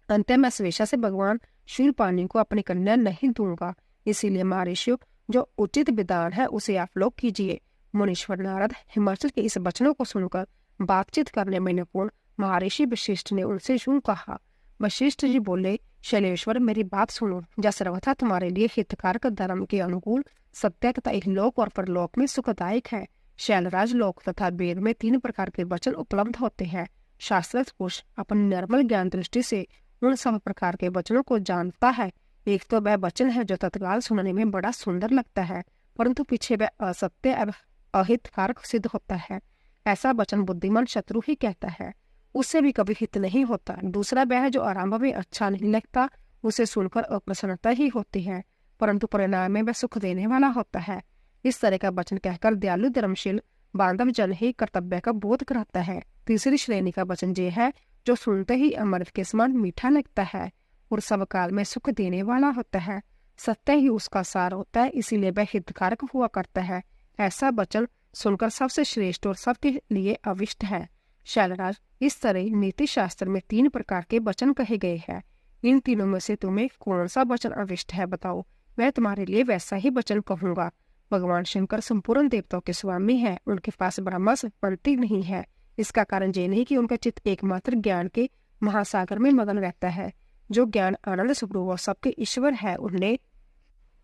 अंत मैं स्वेच्छा से भगवान शूलपाणि को अपनी कन्या नहीं दूंगा। इसीलिए महर्षियों, जो उचित विधान है उसे आप लोग कीजिए। मुनीश्वर नारद हिमाचल के इस वचनों को सुनकर बातचीत करने में निपुण महर्षि वशिष्ठ ने उनसे यूं कहा। वशिष्ठ जी बोले, शैलेश्वर, मेरी बात सुनो। यह सर्वथा तुम्हारे लिए हितकारक, धर्म के अनुकूल, सत्य तथा इहलोक और परलोक में सुखदायक है। शैलराज, लोक तथा वेद में 3 प्रकार के वचन उपलब्ध होते हैं। शास्त्र पुरुष अपनी निर्मल ज्ञान दृष्टि से उन सब प्रकार के वचनों को जानता है। एक तो वह वचन है जो तत्काल सुनने में बड़ा सुंदर लगता है, परंतु पीछे वह असत्य एवं अहितकारक सिद्ध होता है। ऐसा वचन बुद्धिमान शत्रु ही कहता है, उससे भी कभी हित नहीं होता। दूसरा वह है जो आरंभ में अच्छा नहीं लगता, उसे सुनकर अप्रसन्नता ही होती है, परंतु परिणाम में वह सुख देने वाला होता है। इस तरह का वचन कहकर दयालु धर्मशील बांधव जन ही कर्तव्य का बोध कराता है। तीसरी श्रेणी का वचन ये है जो सुनते ही अमृत के समान मीठा लगता है और सब काल में सुख देने वाला होता है। सत्य ही उसका सार होता है, इसीलिए वह हितकारक हुआ करता है। ऐसा वचन सुनकर सबसे श्रेष्ठ और सबके लिए अविष्ट है। शैलराज, इस तरह नीति शास्त्र में 3 प्रकार के वचन कहे गए हैं। इन तीनों में से तुम्हें कौन सा वचन अविष्ट है बताओ, मैं तुम्हारे लिए वैसा ही वचन कहूंगा। भगवान शंकर संपूर्ण देवताओं के स्वामी है, उनके पास ब्रह्मा से बनती नहीं है। इसका कारण ये नहीं कि उनका चित्त एकमात्र ज्ञान के महासागर में मगन रहता है। जो ज्ञान आनंद स्वरूप और सबके ईश्वर है, उन्हें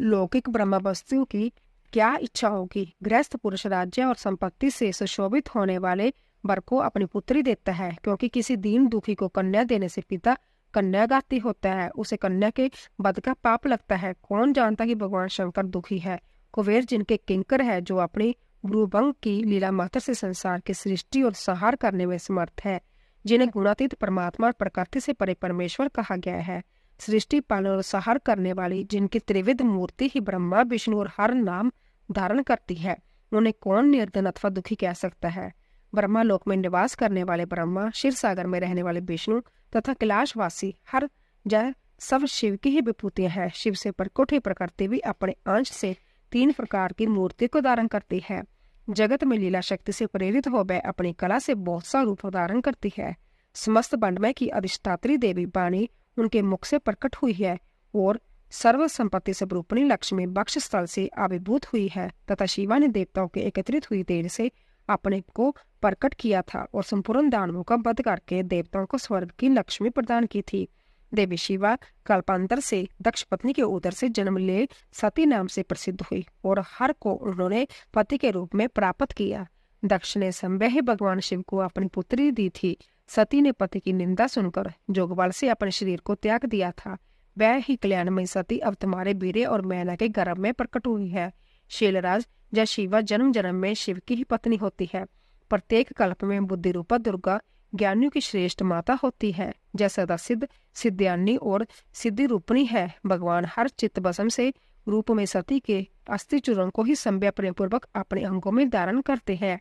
लौकिक ब्रह्म वस्तु की क्या इच्छा होगी। गृहस्थ पुरुष राज्य और संपत्ति से सुशोभित होने वाले वर को अपनी पुत्री देता है, क्योंकि किसी दीन दुखी को कन्या देने से पिता कन्याघाती होता है, उसे कन्या के वध का पाप लगता है। कौन जानता कि भगवान शंकर दुखी है। कुबेर जिनके किंकर है, जो अपनी गुरुभंग की लीला मात्र से संसार की सृष्टि और संहार करने में समर्थ है, जिन्हें गुणातीत परमात्मा और प्रकृति से परे परमेश्वर कहा गया है। सृष्टि पालन और संहार करने वाली जिनकी त्रिविध मूर्ति ही ब्रह्मा विष्णु और हर नाम धारण करती है, उन्हें कौन निर्धन अथवा दुखी कह सकता है। ब्रह्मा लोक में निवास करने वाले ब्रह्मा, क्षीर सागर में रहने वाले विष्णु तथा कैलाशवासी हर जय सब शिव की ही विभूतियां हैं। शिव से प्रकट ही प्रकृति भी अपने अंश से 3 प्रकार की मूर्ति को धारण करती है। जगत में लीला शक्ति से प्रेरित हो वह अपनी कला से बहुत सा रूप धारण करती है। समस्त ब्रह्मांड की अधिष्ठात्री देवी वाणी उनके मुख से प्रकट हुई है और सर्व संपत्ति स्वरूपणी लक्ष्मी वक्ष स्थल से आविर्भूत हुई है तथा शिवा ने देवताओं के एकत्रित हुई तेज से अपने को प्रकट किया था और संपूर्ण दानवों का वध करके देवताओं को स्वर्ग की लक्ष्मी प्रदान की थी। देवी शिवा कल्पांतर से दक्ष पत्नी के उदर से जन्म ले सती नाम से प्रसिद्ध हुई और हर को उन्होंने पति के रूप में प्राप्त किया। दक्ष ने संवह भगवान शिव को अपनी पुत्री दी थी। सती ने पति की निंदा सुनकर जोगबल से अपने शरीर को त्याग दिया था। वह ही कल्याणमयी सती अब तुम्हारे वीर्य और मैना के गर्भ में प्रकट हुई है। शीलराज, जय शिवा जन्म जन्म में शिव की ही पत्नी होती है। प्रत्येक कल्प में बुद्धि रूपा दुर्गा ज्ञानियों की श्रेष्ठ माता होती है। जय सदा सिद्ध सिद्धान्नी और सिद्धि रूपणी है। भगवान हर चित्त बसम से रूप में सती के अस्थि चूर्ण को ही संव्या प्रेम पूर्वक अपने अंगों में धारण करते हैं।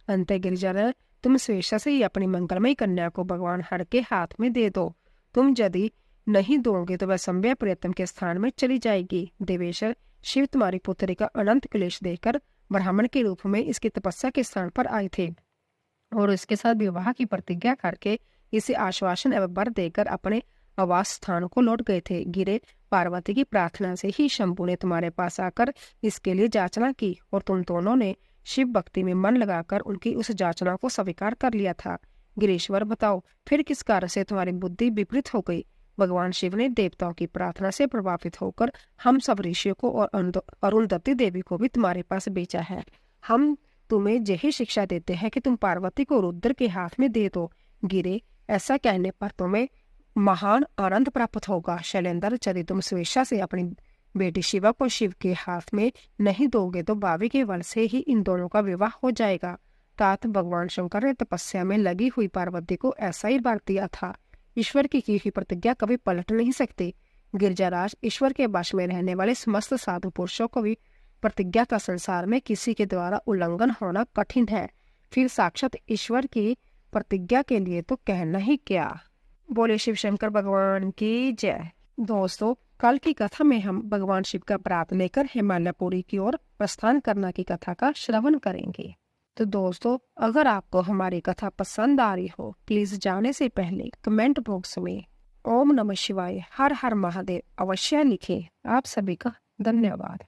अंत गिरिजा, तुम स्वेच्छा से ही अपनी मंगलमयी कन्या को भगवान हर के हाथ में दे दो। तुम यदि नहीं दोगे तो वह संव्या प्रियतम के स्थान में चली जाएगी। देवेश्वर, शिव तुम्हारी पुत्री का अनंत क्लेश देकर ब्राह्मण के रूप में इसकी तपस्या के स्थान पर आए थे और इसके साथ विवाह की प्रतिज्ञा करके इसे आश्वासन एवं वर देकर अपने आवास स्थान को लौट गए थे। गिरे, पार्वती की प्रार्थना से ही शंभु ने तुम्हारे पास आकर इसके लिए याचना की और तुम दोनों ने शिव भक्ति में मन लगाकर उनकी उस याचना को स्वीकार कर लिया था। गिरीश्वर, बताओ फिर किस कारण से तुम्हारी बुद्धि विपरीत हो गई। भगवान शिव ने देवताओं की प्रार्थना से प्रभावित होकर हम सब ऋषियों को और अरुंधति देवी को भी तुम्हारे पास भेजा है। हम तुम्हें यही शिक्षा देते हैं कि तुम पार्वती को रुद्र के हाथ में दे दो। गिरे, ऐसा कहने पर तुम्हें महान आनंद प्राप्त होगा। शैलेंद्र, यदि तुम स्वेच्छा से अपनी बेटी शिवा को शिव के हाथ में नहीं दोगे तो भावी के बल से ही इन दोनों का विवाह हो जाएगा। तात भगवान शंकर ने तपस्या में लगी हुई पार्वती को ऐसा ही वर दिया था। ईश्वर की हुई प्रतिज्ञा कभी पलट नहीं सकती। गिरजाराज, ईश्वर के वश में रहने वाले समस्त साधु पुरुषों को भी प्रतिज्ञा का संसार में किसी के द्वारा उल्लंघन होना कठिन है, फिर साक्षात ईश्वर की प्रतिज्ञा के लिए तो कहना ही क्या। बोले शिव शंकर भगवान की जय। दोस्तों, कल की कथा में हम भगवान शिव का प्रात लेकर हिमालयपुरी की ओर प्रस्थान करना की कथा का श्रवण करेंगे। तो दोस्तों, अगर आपको हमारी कथा पसंद आ रही हो, प्लीज जाने से पहले कमेंट बॉक्स में ओम नमः शिवाय, हर हर महादेव अवश्य लिखें। आप सभी का धन्यवाद।